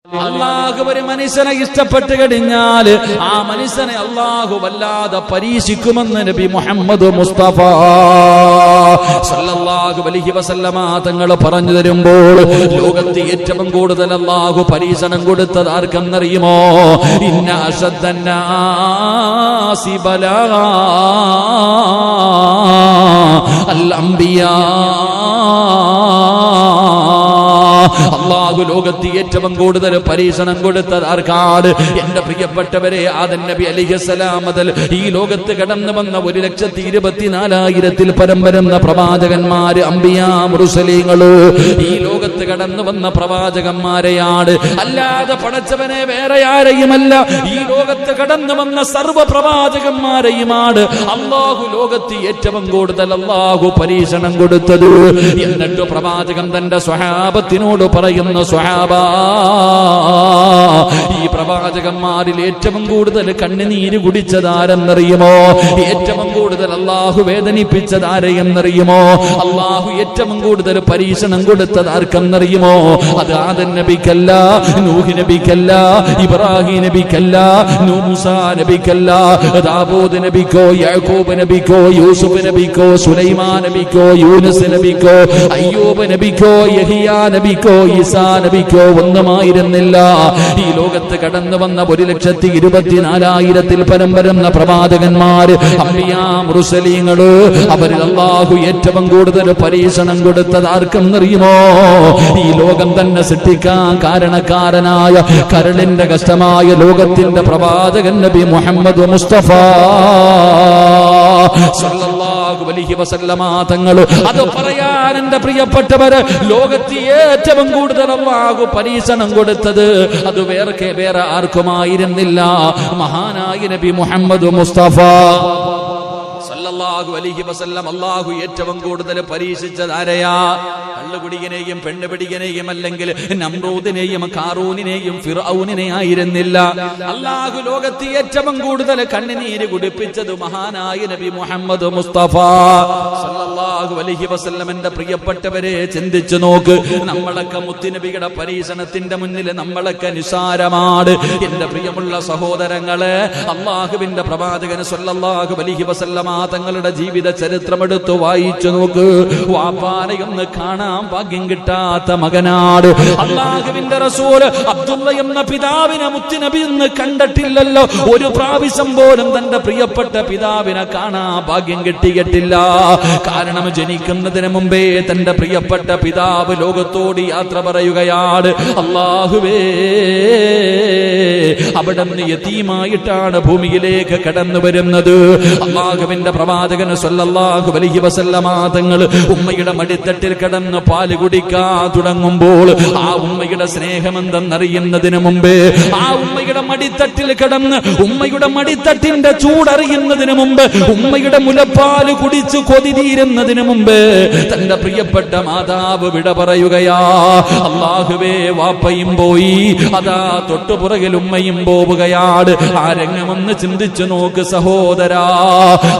അള്ളാഹു ഒരു മനുഷ്യനെ ഇഷ്ടപ്പെട്ട് കഴിഞ്ഞാൽ ആ മനുഷ്യനെ അള്ളാഹു വല്ലാതെ പരീക്ഷിക്കുമെന്ന് നബി മുഹമ്മദ് മുസ്തഫ സല്ലല്ലാഹു അലൈഹി വസല്ലമ തങ്ങൾ പറഞ്ഞു തരുമ്പോൾ ലോകത്ത് ഏറ്റവും കൂടുതൽ അള്ളാഹു പരീക്ഷണം കൊടുത്തത് ആർക്കെന്നറിയുമോ? ഇന്ന അശദ്ദന്നാസി ബലാ അൽ അംബിയാ. അള്ളാഹു ലോകത്ത് ഏറ്റവും കൂടുതൽ പരീക്ഷണം കൊടുത്തത് ആർക്കാണ്? എന്റെ പ്രിയപ്പെട്ടവരെ, ആദം നബി അലൈഹിസ്സലാം മുതൽ ഈ ലോകത്ത് കടന്നു വന്ന 1,24,000 പരം വരുന്ന പ്രവാചകന്മാര്, അംബിയാ മുർസലീങ്ങള്, ഈ ലോകത്ത് കടന്നു വന്ന പ്രവാചകന്മാരെയാണ്, അല്ലാതെ പടച്ചവനെ വേറെ ആരെയുമല്ല. ഈ ലോകത്ത് കടന്നു വന്ന സർവ്വ പ്രവാചകന്മാരെയുമാണ് അള്ളാഹു ലോകത്ത് ഏറ്റവും കൂടുതൽ അള്ളാഹു പരീക്ഷണം കൊടുത്തത്. എന്നിട്ട് പ്രവാചകൻ തന്റെ സ്വഹാബത്തിനോട് പറയുന്ന, സ്വഹാബാ, ഈ പ്രവാചകന്മാരിൽ ഏറ്റവും കൂടുതൽ കണ്ണുനീര് കുടിച്ചതാരെന്നറിയുമോ? ഏറ്റവും കൂടുതൽ അള്ളാഹു വേദനിപ്പിച്ചതാരെയെന്നറിയുമോ? അള്ളാഹു ഏറ്റവും കൂടുതൽ പരീക്ഷണം കൊടുത്തത് ആർക്കെന്നറിയുമോ? അത് ആദം നബിക്കല്ല, നൂഹ് നബിക്കല്ല, ഇബ്രാഹിം നബിക്കല്ല, മൂസാ നബിക്കല്ല, ദാവൂദ് നബിക്കോ, യാക്കൂബ് നബിക്കോ, യൂസുഫ് നബിക്കോ, സുലൈമാൻ നബിക്കോ, യൂനുസ് നബിക്കോ, അയ്യൂബ് നബിക്കോ, യഹിയാ നബിക്കോ, ഈസാ നബിക്കോ ഒന്നുമായിരുന്നില്ല. ഈ ലോകത്ത് കടന്നു വന്ന 1,24,000 പരം വരുന്ന പ്രവാചകന്മാര്, അംബിയാ മുർസലീങ്ങള്, അവരിൽ അല്ലാഹു ഏറ്റവും കൂടുതൽ പരീക്ഷണം കൊടുത്തത് ആർക്കെന്നറിയുമോ? ഈ ലോകം തന്നെ സൃഷ്ടിക്കാൻ കാരണക്കാരനായ കരളിന്റെ കഷ്ടമായ ലോകത്തിന്റെ പ്രവാചകൻ നബി മുഹമ്മദ് മുസ്തഫ സല്ലല്ലാഹു അലൈഹി വസല്ലമ തങ്ങൾ. അത് പറയാൻ എന്റെ പ്രിയപ്പെട്ടവര്, ലോകത്ത് ഏറ്റവും കൂടുതൽ അല്ലാഹു പരീക്ഷണം കൊടുത്തത് അത് വേറെ ആർക്കുമായിരുന്നില്ല, മഹാനായ നബി മുഹമ്മദ് മുസ്തഫ സല്ലല്ലാഹു അലൈഹി വസല്ലം. അല്ലാഹു ഏറ്റവും കൂടുതൽ പരീക്ഷിച്ചത് ആരെയാ? കള്ളുകുടിയനെയും പെണ്ണുപിടിയനെയും അല്ലെങ്കിൽ നമ്രൂദിനെയും കാറൂനിനെയും ഫിർഔനിനെ ആയിരുന്നില്ല. അല്ലാഹു ലോകത്ത് ഏറ്റവും കൂടുതൽ കണ്ണുനീര് കുടിപ്പിച്ചത് മഹാനായ നബി മുഹമ്മദ് മുസ്തഫ സല്ലല്ലാഹു അലൈഹി വസല്ലം. എന്റെ പ്രിയപ്പെട്ടവരെ, ചിന്തിച്ചു നോക്ക്, നമ്മളൊക്കെ മുത്തുനബിയുടെ പരീക്ഷണത്തിന്റെ മുന്നിൽ നമ്മളൊക്കെ നിസാരമാണ്. എന്റെ പ്രിയമുള്ള സഹോദരങ്ങളെ, അല്ലാഹുവിന്റെ പ്രവാചകൻ സല്ലല്ലാഹു അലൈഹി വസല്ലം തങ്ങളുടെ ജീവിത ചരിത്രമെടുത്ത് വായിച്ചു നോക്ക്. വാപ്പാനെയൊന്ന് കാണാൻ ഭാഗ്യം കിട്ടാത്ത മകനാട് അല്ലാഹുവിന്റെ റസൂൽ അബ്ദുള്ള എന്ന പിതാവിനെ മുത്തുനബി എന്ന് കണ്ടിട്ടില്ലല്ലോ. ഒരു പ്രാവശ്യം പോലും തന്റെ പ്രിയപ്പെട്ട പിതാവിനെ കാണാൻ ഭാഗ്യം കിട്ടിയിട്ടില്ല. കാരണം ജനിക്കുന്നതിന് മുമ്പേ തന്റെ പ്രിയപ്പെട്ട പിതാവ് ലോകത്തോട് യാത്ര പറയുകയാണ്. അല്ലാഹുവേ, അവിടുന്ന് യതീമായിട്ടാണ് ഭൂമിയിലേക്ക് കടന്നു വരുന്നത്. അല്ലാഹുവിന്റെ പ്രവാചകൻ സല്ലല്ലാഹു അലൈഹി വസല്ലമ തങ്ങൾ ഉമ്മയുടെ മടിത്തട്ടിൽ കിടന്ന് പാല് കുടിക്കാൻ തുടങ്ങുമ്പോൾ ആ ഉമ്മയുടെ സ്നേഹമെന്തെന്നറിയുന്നതിന് മുമ്പേ, ആ ഉമ്മയുടെ മടിത്തട്ടിൽ കിടന്ന് ഉമ്മയുടെ മടിത്തട്ടിന്റെ ചൂടറിയുന്നതിന് മുമ്പ്, ഉമ്മയുടെ മുലപ്പാല് കുടിച്ച് കൊതി തീരുന്നതിന് മുമ്പ് തന്റെ പ്രിയപ്പെട്ട മാതാവ് വിട പറയുകയാ. അല്ലാഹുവേ, വാപ്പയും പോയി, അതാ തൊട്ടുപുറകിൽ ഉമ്മയും പോവുകയാണ്. ആ രംഗമൊന്ന് ചിന്തിച്ചു നോക്ക് സഹോദരാ.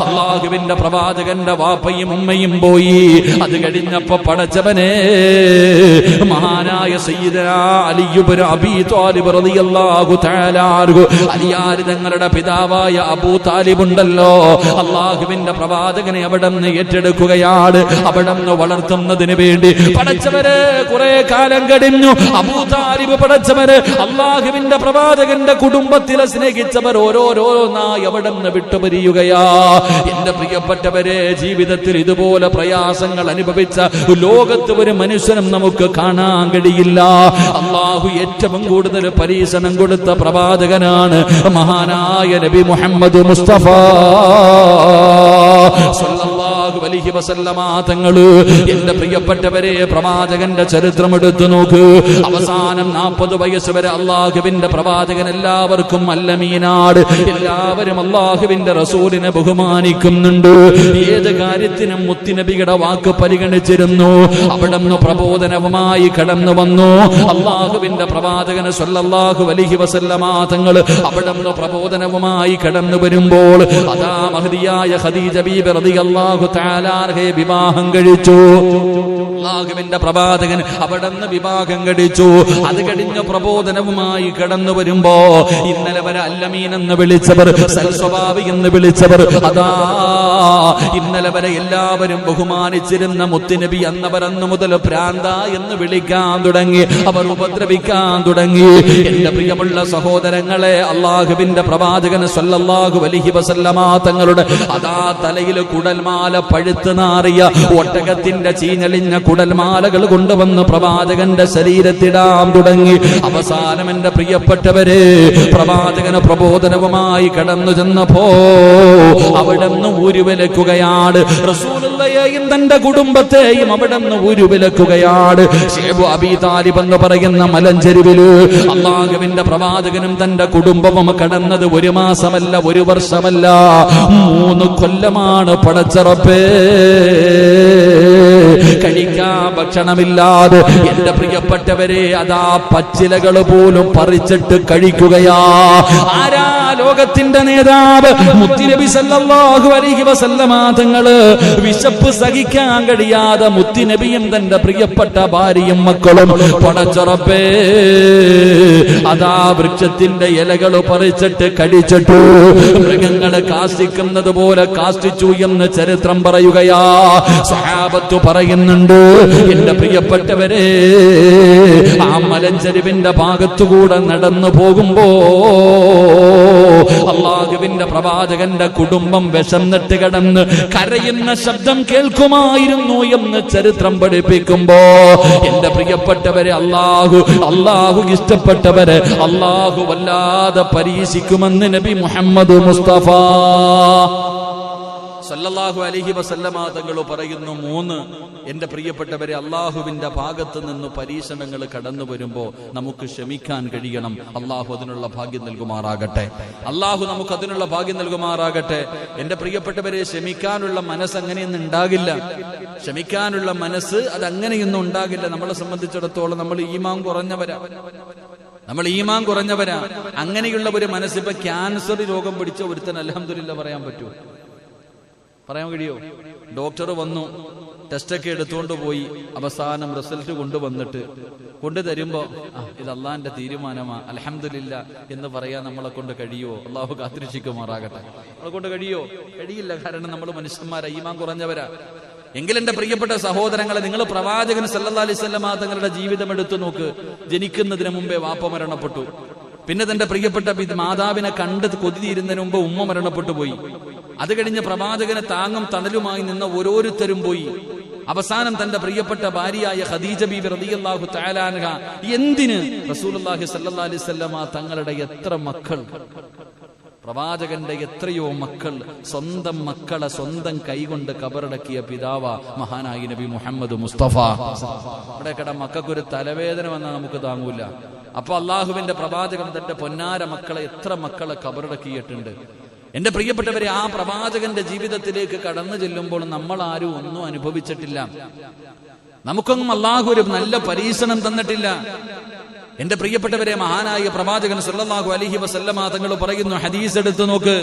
അല്ലാഹുവിന്റെ പ്രവാചകന്റെ വാപ്പയും ഉമ്മയും പോയി. അത് കഴിഞ്ഞപ്പോ പടച്ചവനെ, മഹാനായ സയ്യിദനാ അലി ഇബ്നു അബീ ത്വാലിബ് റളിയല്ലാഹു തആല അൻഹു, അലിയാർ തങ്ങളുടെ പിതാവായ അബൂ താലിബ് ഉണ്ടല്ലോ, അല്ലാഹുവിന്റെ പ്രവാചകനെ അവിടെ നിന്ന് ഏറ്റെടുക്കുകയാണ്. അവിടെ നിന്ന് വളർത്തുന്നതിന് വേണ്ടി പടച്ചവരെ കുറെ കാലം കഴിഞ്ഞു. അബൂ താലിബ് പടച്ചവര് അല്ലാഹുവിന്റെ പ്രവാചകന്റെ കുടുംബത്തിലെ സ്നേഹിച്ചവർ ഓരോരോന്നായി അവിടെ നിന്ന് വിട്ടുപിരിയുകയാ. എന്റെ പ്രിയപ്പെട്ടവരെ, ജീവിതത്തിൽ ഇതുപോലെ പ്രയാസങ്ങൾ അനുഭവിച്ച ലോകത്ത് ഒരു മനുഷ്യനും നമുക്ക് കാണാൻ കഴിയില്ല. അല്ലാഹു ഏറ്റവും കൂടുതൽ പരീക്ഷണം കൊടുത്ത പ്രവാചകനാണ് മഹാനായ നബി മുഹമ്മദ് മുസ്തഫ സല്ലല്ലാഹു അലൈഹി വസല്ലമ തങ്ങള്. എന്റെ പ്രിയപ്പെട്ടവരെ, പ്രവാചകന്റെ ചരിത്രം എടുത്തു നോക്ക്. അവസാനം 40 വയസ്സ് വരെ അല്ലാഹുവിന്റെ പ്രവാചകൻ എല്ലാവർക്കും അല്ലമീനാട്. എല്ലാവരും അല്ലാഹുവിന്റെ റസൂലിനെ ബഹുമാനിക്കുന്നുണ്ട്. ഏത് കാര്യത്തിനും മുത്തുനബിയുടെ വാക്ക് പരിഗണിച്ചിരുന്നു. അവിടെ നിന്ന് പ്രബോധനവുമായി കടന്നു വന്നു അല്ലാഹുവിന്റെ പ്രവാചകൻ സല്ലല്ലാഹു അലൈഹി വസല്ലമ തങ്ങൾ. അവിടെ നിന്ന് പ്രബോധനവുമായി കടന്നു വരുമ്പോൾ അതാ മഹദിയായ ഖദീജ ബീബി റളിയല്ലാഹു തആല തആലാർഹയെ വിവാഹം കഴിച്ചു. അല്ലാഹുവിന്റെ പ്രവാചകൻ അവിടുന്ന് വിവാഹം കഴിച്ചു. അത് കഴിഞ്ഞ പ്രബോധനവുമായി കടന്നു വരുമ്പോ ഇന്നലെ വരെ അല്ലമീൻ എന്ന് വിളിച്ചവർ, സൽസ്വഭാവി എന്ന് വിളിച്ചവർ, അതാ ഇന്നലെ വരെ എല്ലാവരും ബഹുമാനിച്ചിരുന്ന മുത്തുനബി എന്നവരന്ന് മുതൽ പ്രാന്ത എന്ന് വിളിക്കാൻ തുടങ്ങി, അവർ ഉപദ്രവിക്കാൻ തുടങ്ങി. എന്റെ പ്രിയമുള്ള സഹോദരങ്ങളെ, അല്ലാഹുവിന്റെ പ്രവാചകൻ സല്ലല്ലാഹു അലൈഹി വസല്ലമ തങ്ങളുടെ അതാ തലയിൽ കുടൽമാല പഴുത്ത് നാറിയ ഒട്ടകത്തിന്റെ ചീഞ്ഞളിഞ്ഞ കുടൽമാലകൾ കൊണ്ടുവന്ന് പ്രവാചകന്റെ ശരീരത്തിടാൻ തുടങ്ങി. അവസാനം എന്റെ പ്രിയപ്പെട്ടവരെ, പ്രവാചകന് പ്രബോധനവുമായി കടന്നു ചെന്നപ്പോ അവിടുന്ന് ഊരുവിലക്കുകയാണ്. റസൂലുള്ളയെയും തന്റെ കുടുംബത്തെയും അവിടുന്ന് ഊരുവിലക്കുകയാണ്. ശൈബ് അബീ താലിബ് എന്ന് പറയുന്ന മലഞ്ചെരുവില് അല്ലാഹുവിന്റെ പ്രവാചകനും തന്റെ കുടുംബവും കടന്നത് 1 മാസമല്ല, 1 വർഷമല്ല, 3 കൊല്ലമാണ്. പടച്ചറപ്പേ, കഴിക്കാൻ ഭക്ഷണമില്ലാതെ എന്റെ പ്രിയപ്പെട്ടവരെ അതാ പച്ചിലകൾ പോലും പറിച്ചിട്ട് കഴിക്കുകയാ. ആരാ ലോകത്തിന്റെ നേതാവ്? മുത്തുനബി സല്ലല്ലാഹു അലൈഹി വസല്ലമ തങ്ങള്. വിശപ്പ് സഹിക്കാൻ കഴിയാതെ മുത്തുനബിയും തന്റെ പ്രിയപ്പെട്ട ഭാര്യയും മക്കളും പടച്ചറപ്പേ അതാ വൃക്ഷത്തിന്റെ ഇലകൾ പറിച്ചിട്ട് കഴിച്ചിട്ടു. മൃഗങ്ങള് കാഷ്ടിക്കുന്നത് പോലെ കാഷ്ടിച്ചു എന്ന് ചരിത്രം പറയുകയാ. സ്വഹാബത്ത് പറയുന്നുണ്ട്, എന്റെ പ്രിയപ്പെട്ടവരെ, ആ മലഞ്ചെരുവിന്റെ ഭാഗത്തുകൂടെ നടന്നു പോകുമ്പോ അല്ലാഹുവിന്റെ പ്രവാചകന്റെ കുടുംബം വിശന്നിട്ട് കിടന്ന് കരയുന്ന ശബ്ദം കേൾക്കുമായിരുന്നു എന്ന് ചരിത്രം പഠിപ്പിക്കുമ്പോ എന്റെ പ്രിയപ്പെട്ടവരെ, അല്ലാഹു ഇഷ്ടപ്പെട്ടവരെ അല്ലാഹു വല്ലാതെ പരീക്ഷിക്കുമെന്ന് നബി മുഹമ്മദ് മുസ്തഫ സല്ലല്ലാഹു അലൈഹി വസല്ലമ തങ്ങൾ പറയുന്നു. 3 എന്റെ പ്രിയപ്പെട്ടവരെ, അള്ളാഹുവിന്റെ ഭാഗത്ത് നിന്ന് പരീക്ഷണങ്ങൾ കടന്നു വരുമ്പോ നമുക്ക് ക്ഷമിക്കാൻ കഴിയണം. അള്ളാഹു അതിനുള്ള ഭാഗ്യം നൽകുമാറാകട്ടെ. അള്ളാഹു നമുക്ക് അതിനുള്ള ഭാഗ്യം നൽകുമാറാകട്ടെ. എന്റെ പ്രിയപ്പെട്ടവരെ, ക്ഷമിക്കാനുള്ള മനസ്സ് അങ്ങനെയൊന്നും ഉണ്ടാകില്ല. ക്ഷമിക്കാനുള്ള മനസ്സ് അത് അങ്ങനെയൊന്നും ഉണ്ടാകില്ല. നമ്മളെ സംബന്ധിച്ചിടത്തോളം നമ്മൾ ഈമാൻ കുറഞ്ഞവരാ. അങ്ങനെയുള്ള ഒരു മനസ്സിപ്പോ ക്യാൻസർ രോഗം പിടിച്ച ഒരുത്തൻ അൽഹംദുലില്ലാ പറയാൻ പറ്റുമോ? പറയാൻ കഴിയോ? ഡോക്ടർ വന്നു, ടെസ്റ്റൊക്കെ എടുത്തുകൊണ്ട് പോയി, അവസാനം റിസൾട്ട് കൊണ്ടുതരുമ്പോ ഇത് അള്ളാന്റെ തീരുമാനമാ, അൽഹംദുലില്ലാ എന്ന് പറയാൻ നമ്മളെ കൊണ്ട് കഴിയുമോ? അള്ളാഹു കാത്തിരക്ഷിക്കുമാറാകട്ടെ. നമ്മളെ കൊണ്ട് കഴിയില്ല. കാരണം നമ്മൾ മനുഷ്യന്മാരാ, ഈമാൻ കുറഞ്ഞവരാ. എങ്കിൽ എന്റെ പ്രിയപ്പെട്ട സഹോദരങ്ങളെ, നിങ്ങൾ പ്രവാചകൻ സല്ലല്ലാഹു അലൈഹി വസല്ലമ തങ്ങളുടെ ജീവിതം എടുത്തു നോക്ക്. ജനിക്കുന്നതിന് മുമ്പേ വാപ്പ മരണപ്പെട്ടു. പിന്നെ തന്റെ പ്രിയപ്പെട്ട മാതാവിനെ കണ്ട് കൊതിയിരുന്നതിന് മുമ്പ് ഉമ്മ മരണപ്പെട്ടു പോയി. അത് കഴിഞ്ഞ് പ്രവാചകനെ താങ്ങും തണലുമായി നിന്ന ഓരോരുത്തരും പോയി. അവസാനം തന്റെ പ്രിയപ്പെട്ട ഭാര്യയായ ഖദീജ ബീബി റളിയല്ലാഹു തആല അൻഹ, എന്തിന് റസൂലുള്ളാഹി സ്വല്ലല്ലാഹു അലൈഹി വസല്ലമ തങ്ങളുടെ എത്ര മക്കൾ, പ്രവാചകന്റെ എത്രയോ മക്കൾ, സ്വന്തം മക്കളെ സ്വന്തം കൈകൊണ്ട് കബറടക്കിയ പിതാവ മഹാനായ നബി മുഹമ്മദ് മുസ്തഫ. ഇവിടെ മക്കൾക്കൊരു തലവേദന വന്നാൽ നമുക്ക് താങ്ങൂല. അപ്പൊ അള്ളാഹുവിന്റെ പ്രവാചകൻ തന്റെ പൊന്നാര മക്കളെ എത്ര മക്കളെ കബറടക്കിയിട്ടുണ്ട്. എന്റെ പ്രിയപ്പെട്ടവരെ, ആ പ്രവാചകന്റെ ജീവിതത്തിലേക്ക് കടന്നു ചെല്ലുമ്പോൾ നമ്മൾ ആരും ഒന്നും അനുഭവിച്ചിട്ടില്ല. നമുക്കൊന്നും അള്ളാഹു ഒരു നല്ല പരീക്ഷണം തന്നിട്ടില്ല. എന്റെ പ്രിയപ്പെട്ടവരെ, മഹാനായ പ്രവാചകൻ സല്ലല്ലാഹു അലൈഹി വസല്ലമ തങ്ങൾ പറയുന്നു, ഹദീസ് എടുത്തു നോക്ക്.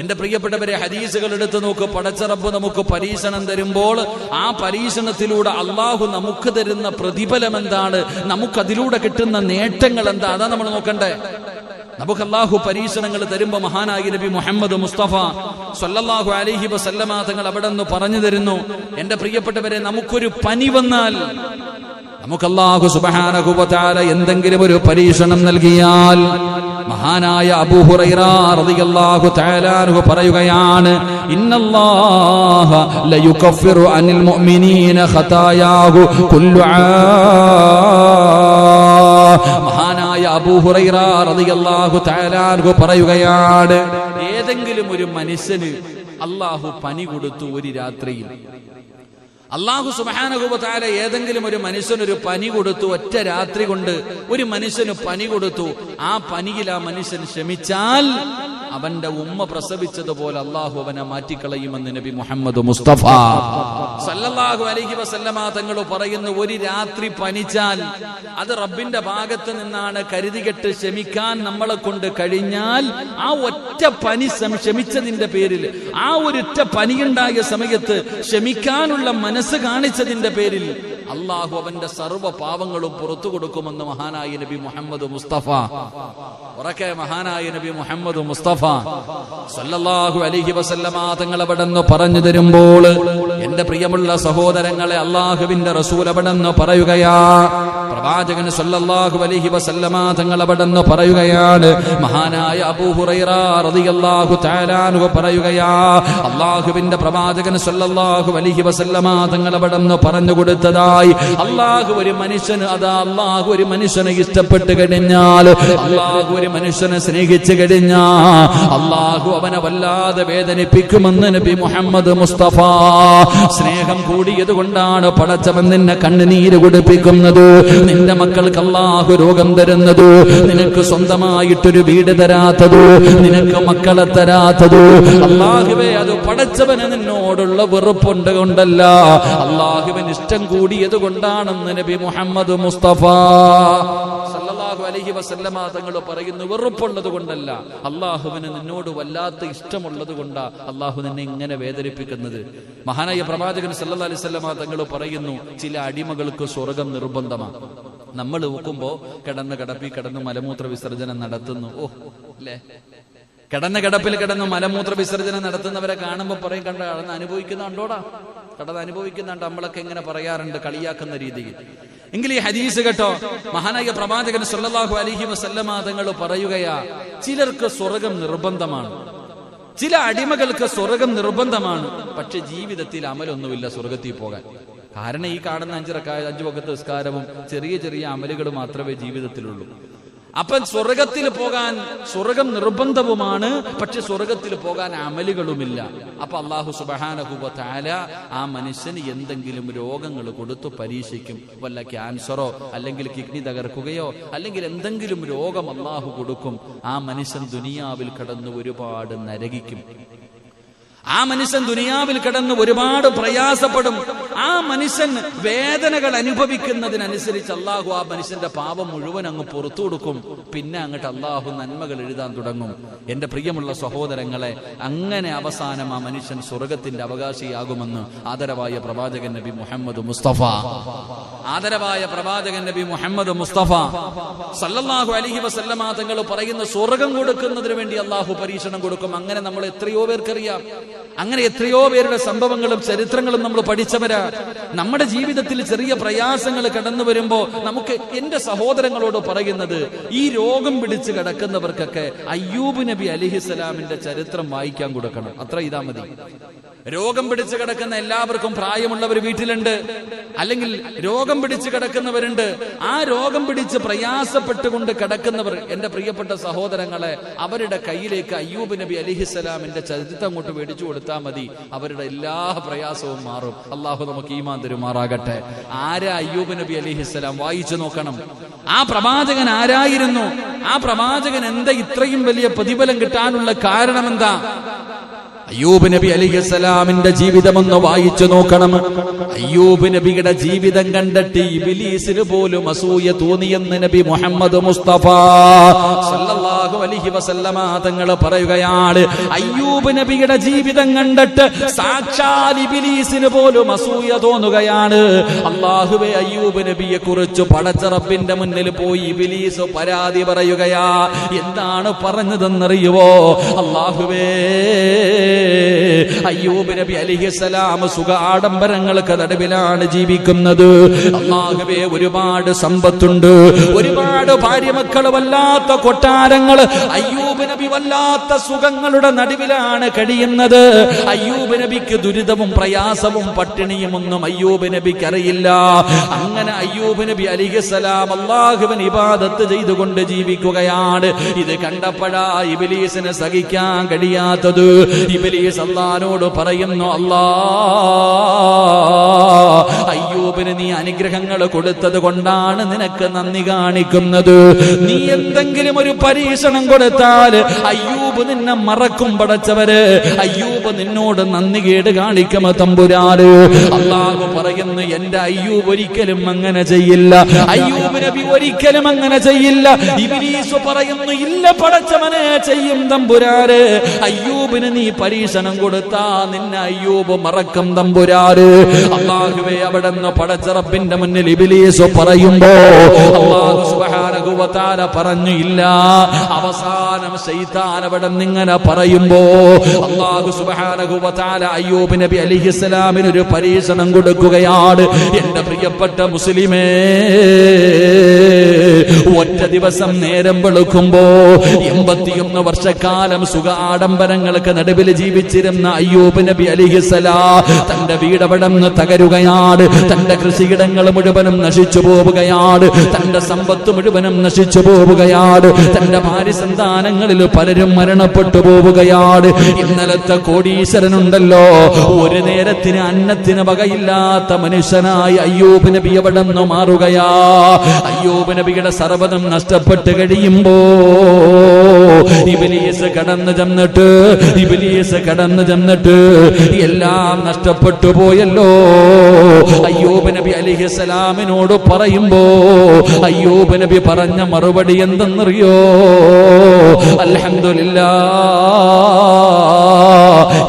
എന്റെ പ്രിയപ്പെട്ടവരെ, ഹദീസുകൾ എടുത്തു നോക്ക്. പടച്ച റബ്ബ് നമുക്ക് പരീക്ഷണം തരുമ്പോൾ ആ പരീക്ഷണത്തിലൂടെ അള്ളാഹു നമുക്ക് തരുന്ന പ്രതിഫലം എന്താണ്, നമുക്കതിലൂടെ കിട്ടുന്ന നേട്ടങ്ങൾ എന്താ, അതാ നമ്മൾ നോക്കണ്ടേ. നമുക്ക് അല്ലാഹു പരീക്ഷണങ്ങൾ തരുമ്പോ മഹാനായ നബി മുഹമ്മദ് മുസ്തഫ സല്ലല്ലാഹു അലൈഹി വസല്ലമ തങ്ങൾ അവിടെ നിന്ന് പറഞ്ഞു തരുന്നു, എന്റെ പ്രിയപ്പെട്ടവരെ, നമുക്കൊരു പനി വന്നാൽ, നമുക്ക് അല്ലാഹു സുബ്ഹാനഹു വ തആല എന്തെങ്കിലും ഒരു പരീക്ഷണം നൽകിയാൽ, മഹാനായ അബൂ ഹുറൈറ റളിയല്ലാഹു തആല അൻഹു പറയുകയാണ്, ഇന്നല്ലാഹ ലയുകഫിറു അനിൽ മുഅ്മിനീന ഖതായാഹു കുല്ലു മഹാനായ അബൂ ഹുറൈറ റളിയല്ലാഹു തആല അൻഹു പറയുകയാണ്, ഏതെങ്കിലും ഒരു മനുഷ്യന് അല്ലാഹു പനി കൊടുത്തു ഒരു രാത്രിയിൽ. അല്ലാഹു സുബ്ഹാനഹു വ തആല ഏതെങ്കിലും ഒരു മനുഷ്യനൊരു പനി കൊടുത്തു, ഒറ്റ രാത്രി കൊണ്ട് ഒരു മനുഷ്യന് പനി കൊടുത്തു. ആ പനിയിൽ ആ മനുഷ്യൻ ക്ഷമിച്ചാൽ അവന്റെ ഉമ്മ പ്രസവിച്ചതുപോലെ അള്ളാഹു അവനെ മാറ്റിക്കളയുമെന്ന് നബി മുഹമ്മദ് മുസ്തഫ സല്ലല്ലാഹു അലൈഹി വസല്ലമ തങ്ങൾ പറയുന്നു, ഒരു രാത്രി പനിച്ചാൽ അത് റബ്ബിന്റെ ഭാഗത്ത് നിന്നാണ്, കരുതികെട്ട് ക്ഷമിക്കാൻ നമ്മളെ കൊണ്ട് കഴിഞ്ഞാൽ ആ ഒറ്റ പനി ക്ഷമിച്ചതിന്റെ പേരിൽ, ആ ഒരൊറ്റ പനിയുണ്ടായ സമയത്ത് ക്ഷമിക്കാനുള്ള മനസ്സ് കാണിച്ചതിന്റെ പേരിൽ അള്ളാഹു അവന്റെ സർവ്വ പാവങ്ങളും പുറത്തു കൊടുക്കുമെന്ന് മഹാനായ നബി മുഹമ്മദ് മുസ്തഫ. ഉറക്കെ മഹാനായ നബി മുഹമ്മദ് മുസ്തഫ സല്ലല്ലാഹു അലൈഹി വസല്ലമ തങ്ങൾ അവിടെന്ന് പറഞ്ഞു തരുമ്പോൾ, എന്റെ പ്രിയമുള്ള സഹോദരങ്ങളെ, അള്ളാഹുവിന്റെ റസൂൽ അവിടെന്ന് പറയുകയാ, പ്രവാചകൻ സല്ലല്ലാഹു അലൈഹി വസല്ലമ തങ്ങൾ അവിടെന്ന് പറയുകയാണ്, മഹാനായ അബൂ ഹുറൈറ റളിയല്ലാഹു തആല അൻഹു പറയുകയാ, അള്ളാഹുവിന്റെ പ്രവാചകൻ സല്ലല്ലാഹു അലൈഹി വസല്ലമ തങ്ങൾ അവിടെന്ന് പറഞ്ഞു കൊടുത്തതായി, അള്ളാഹു ഒരു മനുഷ്യന്, അതാ അള്ളാഹു ഒരു മനുഷ്യനെ ഇഷ്ടപ്പെട്ട് കഴിഞ്ഞാൽ, അള്ളാഹു ഒരു മനുഷ്യനെ സ്നേഹിച്ചു കഴിഞ്ഞാൽ അള്ളാഹു അവനെ വല്ലാതെ വേദനിപ്പിക്കുമെന്ന് നബി മുഹമ്മദ് മുസ്തഫ. സ്നേഹം കൂടിയത് കൊണ്ടാണ് പടച്ചവൻ നിന്നെ കണ്ണുനീര് കുടിപ്പിക്കുന്നത്, നിന്റെ മക്കൾക്ക് അള്ളാഹു രോഗം തരുന്നത്, നിനക്ക് സ്വന്തമായിട്ടൊരു വീട് തരാത്തത്, നിനക്ക് മക്കളെ തരാത്തത്. അള്ളാഹുവേ, അത് പടച്ചവന് നിന്നോടുള്ള വെറുപ്പുണ്ട് കൊണ്ടല്ല, അള്ളാഹുവിന് ഇഷ്ടം കൂടിയത് കൊണ്ടാണെന്ന് നബി മുഹമ്മദ് മുസ്തഫ സല്ലല്ലാഹു അലൈഹി വസല്ലമ തങ്ങൾ പറയുന്നു, വെറുപ്പുള്ളത് കൊണ്ടല്ല, അള്ളാഹുവിന് നിന്നോട് വല്ലാത്ത ഇഷ്ടമുള്ളത് കൊണ്ടാ അള്ളാഹു നിന്നെ ഇങ്ങനെ വേദനിപ്പിക്കുന്നത്. മഹാനായ പ്രവാചകൻ സല്ലല്ലാഹു അലൈഹി വസല്ലമ തങ്ങൾ പറയുന്നു, ചില അടിമകൾക്ക് സ്വർഗം നിർബന്ധമാണ്. നമ്മൾ നോക്കുമ്പോ കിടന്ന് മലമൂത്ര വിസർജനം നടത്തുന്നു. ഓ അല്ലേ, കിടപ്പിൽ കിടന്ന് മലമൂത്ര വിസർജനം നടത്തുന്നവരെ കാണുമ്പോ പറയും, കടന്ന് അനുഭവിക്കുന്നുണ്ടോടാ, കടന്ന് അനുഭവിക്കുന്നുണ്ട്. നമ്മളൊക്കെ ഇങ്ങനെ പറയാറുണ്ട് കളിയാക്കുന്ന രീതിയിൽ. എങ്കിൽ ഈ ഹദീസ് കേട്ടോ, മഹാനായ പ്രവാചകൻ സല്ലല്ലാഹു അലൈഹി വസല്ലമ തങ്ങൾ പറയുകയാ, ചിലർക്ക് സ്വർഗം നിർബന്ധമാണ്, ചില അടിമകൾക്ക് സ്വർഗം നിർബന്ധമാണ്, പക്ഷെ ജീവിതത്തിൽ അമലൊന്നുമില്ല സ്വർഗത്തിൽ പോകാൻ. കാരണം ഈ കാണുന്ന 5 വഖത്ത് നിസ്കാരവും ചെറിയ ചെറിയ അമലുകൾ മാത്രമേ ജീവിതത്തിലുള്ളൂ. അപ്പം സ്വർഗത്തിൽ പോകാൻ സ്വർഗം നിർബന്ധവുമാണ്, പക്ഷെ സ്വർഗത്തിൽ പോകാൻ അമലുകളുമില്ല. അപ്പൊ അല്ലാഹു സുബ്ഹാനഹു വ തആല ആ മനുഷ്യന് എന്തെങ്കിലും രോഗങ്ങൾ കൊടുത്തു പരീക്ഷിക്കും. വല്ല ക്യാൻസറോ അല്ലെങ്കിൽ കിഡ്നി തകർക്കുകയോ അല്ലെങ്കിൽ എന്തെങ്കിലും രോഗം അല്ലാഹു കൊടുക്കും. ആ മനുഷ്യൻ ദുനിയാവിൽ കടന്ന് ഒരുപാട് നരകിക്കും. ആ മനുഷ്യൻ ദുനിയാവിൽ കിടന്ന് ഒരുപാട് പ്രയാസപ്പെടും. ആ മനുഷ്യൻ വേദനകൾ അനുഭവിക്കുന്നതിനനുസരിച്ച് അള്ളാഹു ആ മനുഷ്യന്റെ പാപം മുഴുവൻ അങ്ങ് പുറത്തു കൊടുക്കും. പിന്നെ അങ്ങോട്ട് അള്ളാഹു നന്മകൾ എഴുതാൻ തുടങ്ങും. എന്റെ പ്രിയമുള്ള സഹോദരങ്ങളെ, അങ്ങനെ അവസാനം ആ മനുഷ്യൻ സ്വർഗത്തിന്റെ അവകാശിയാകുമെന്ന് ആദരവായ പ്രവാചകൻ നബി മുഹമ്മദ് മുസ്തഫ സല്ലല്ലാഹു അലൈഹി വസല്ലമ തങ്ങൾ പറയുന്ന, സ്വർഗം കൊടുക്കുന്നതിന് വേണ്ടി അള്ളാഹു പരീക്ഷണം കൊടുക്കും. അങ്ങനെ നമ്മൾ എത്രയോ പേർക്കറിയാം. അങ്ങനെ എത്രയോ പേരുടെ സംഭവങ്ങളും ചരിത്രങ്ങളും നമ്മൾ പഠിച്ചവരാ. നമ്മുടെ ജീവിതത്തിൽ ചെറിയ പ്രയാസങ്ങൾ കടന്നു വരുമ്പോ നമുക്ക്, എന്റെ സഹോദരങ്ങളോട് പറയുന്നത്, ഈ രോഗം പിടിച്ച് കിടക്കുന്നവർക്കൊക്കെ അയ്യൂബ് നബി അലൈഹിസ്സലാമിന്റെ ചരിത്രം വായിക്കാൻ കൊടുക്കണം. അത്ര ഇതാ മതി. രോഗം പിടിച്ച് കിടക്കുന്ന എല്ലാവർക്കും പ്രായമുള്ളവർ വീട്ടിലുണ്ട്, അല്ലെങ്കിൽ രോഗം പിടിച്ച് കിടക്കുന്നവരുണ്ട്. ആ രോഗം പിടിച്ച് പ്രയാസപ്പെട്ടുകൊണ്ട് കിടക്കുന്നവർ, എന്റെ പ്രിയപ്പെട്ട സഹോദരങ്ങളെ, അവരുടെ കയ്യിലേക്ക് അയ്യൂബ് നബി അലൈഹിസ്സലാമിന്റെ ചരിത്രം അങ്ങോട്ട് മേടിച്ചു കൊടുത്താൽ മതി, അവരുടെ എല്ലാ പ്രയാസവും മാറും. അള്ളാഹു നമുക്ക് ഈമാൻ തരുമാറാകട്ടെ. ആരാ അയ്യൂബ് നബി അലൈഹിസ്സലാം? വായിച്ചു നോക്കണം. ആ പ്രവാചകൻ ആരായിരുന്നു? ആ പ്രവാചകൻ എന്താ ഇത്രയും വലിയ പ്രതിഫലം കിട്ടാനുള്ള കാരണം എന്താ? അയ്യൂബ് നബി അലൈഹിസ്സലാമിന്റെ ജീവിതം ഒന്ന് വായിച്ചു നോക്കണം. അയ്യൂബ് നബിയുടെ ജീവിതം കണ്ടിട്ട് ഇബ്ലീസിന് പോലും അസൂയ തോന്നിയെന്ന് നബി മുഹമ്മദ് മുസ്തഫ സല്ലല്ലാഹു അലൈഹി വസല്ലമ തങ്ങൾ പറയുകയാണ്. അയ്യൂബ് നബിയുടെ ജീവിതം കണ്ടിട്ട് സാക്ഷാൽ ഇബ്ലീസിന് പോലും അസൂയ തോന്നുകയാണ്. അല്ലാഹുവേ, അയ്യൂബ് നബിയെ കുറിച്ച് പടച്ച റബ്ബിന്റെ മുന്നിൽ പോയി ഇബ്ലീസ് പരാതി പറയുകയാ. എന്താണ് പറഞ്ഞതെന്നറിയുവോ? അല്ലാഹുവേ, അയ്യൂബ് നബി അലൈഹിസ്സലാം സുഖ ആഡംബരങ്ങൾക്ക് നടുവിലാണ് ജീവിക്കുന്നത്. അല്ലാഹുവേ, ഒരുപാട് സമ്പത്തുണ്ട്, ഒരുപാട് ഭാര്യമക്കൾ, വല്ലാത്ത കൊട്ടാരങ്ങൾ. അയ്യൂബ് നബി വല്ലാത്ത സുഖങ്ങളുടെ നടുവിലാണ് കഴിയുന്നത്. അയ്യൂബ് നബിക്ക് ദുരിതവും പ്രയാസവും പട്ടിണിയും ഒന്നും അയ്യൂബ് നബിക്ക് അറിയില്ല. അങ്ങനെ അയ്യൂബ് നബി അലൈഹിസ്സലാം അല്ലാഹുവിനെ ഇബാദത്ത് ചെയ്തുകൊണ്ട് ജീവിക്കുകയാണ്. ഇത് കണ്ടപ്പോഴാ ഇബ്ലീസിനെ സഹിക്കാൻ കഴിയാത്തത്. ഇബ്ലീസ് അല്ലാഹുവോട് പറയുന്നു, അല്ലാ, അയ്യൂബിന് നീ അനുഗ്രഹങ്ങൾ കൊടുത്തത് കൊണ്ടാണ് നിനക്ക് നന്ദി കാണിക്കുന്നത്. നീ എന്തെങ്കിലും ഒരു പരീക്ഷണം കൊടുത്താൽ അയ്യൂബ് നിന്നെ മറക്കും പടച്ചവര്. അയ്യൂബ് നിന്നോട് നന്ദി കേട് കാണിക്കുമോ തമ്പുരാന്? അല്ലാഹു പറയുന്നു, എന്റെ അയ്യൂബ് ഒരിക്കലും അങ്ങനെ ചെയ്യില്ല. അയ്യൂബ് നബി ഒരിക്കലും അങ്ങനെ ചെയ്യില്ല. ഇബ്ലീസ് പറയുന്നു, ഇല്ല പടച്ചവനെ, ചെയ്യും തമ്പുരാന്. അയ്യൂബിന് നീ പരീക്ഷണം കൊടുത്താ നിന്നെ അയ്യൂബ് മറക്കും തമ്പുരാന്. അല്ലാഹുവേ, അവിടുന്ന് പടച്ച റബ്ബിന്റെ മുന്നിൽ ഇബ്ലീസ് പറയുമ്പോ അല്ലാഹു സുബ്ഹാനഹു വ തആല പറഞ്ഞു, ഇല്ല. അവസാനം ശൈത്താൻ അവിടുന്ന് ഇങ്ങനെ പറയുമ്പോ അല്ലാഹു സുബ്ഹാനഹു വ തആല അയ്യൂബ് നബി അലൈഹിസ്സലാമിന് ഒരു പരീക്ഷണം കൊടുക്കുകയാണ്. എന്റെ പ്രിയപ്പെട്ട മുസ്ലിമേ, ഒറ്റ ദിവസം നേരം വെളുക്കുമ്പോ 81 വർഷക്കാലം സുഖ ആഡംബരങ്ങൾക്ക് നടുവിൽ ജീവിച്ചിരുന്ന അയ്യൂബ് നബി അലൈഹിസ്സലാം തന്റെ വീടവിടന്ന് തകരുകയാണ്. തന്റെ കൃഷിയിടങ്ങൾ മുഴുവനും നശിച്ചു പോവുകയാണ്. തന്റെ സമ്പത്ത് മുഴുവനും നശിച്ചു പോവുകയാണ്. തന്റെ ഭാര്യ സന്താനങ്ങളിൽ പലരും മരണപ്പെട്ടു പോവുകയാണ്. ഇന്നലത്തെ കോടീശ്വരനുണ്ടല്ലോ, ഒരു നേരത്തിന് അന്നത്തിന് വകയില്ലാത്ത മനുഷ്യനായി അയ്യൂബ് നബി എവിടെന്ന് മാറുകയാ. അയ്യൂബ് നബിയുടെ സർവ്വതും നഷ്ടപ്പെട്ട് കഴിയുമ്പോ ഇബ്ലീസ് കടന്നു ചെന്നിട്ട് എല്ലാം നഷ്ടപ്പെട്ടു പോയല്ലോ. അയ്യൂബ് നബി അലൈഹിസ്സലാമിനോട് പറയുമ്പോ അയ്യൂബ് നബി പറഞ്ഞ മറുപടി എന്തെന്നറിയോ? അൽഹംദുലില്ലാഹ്,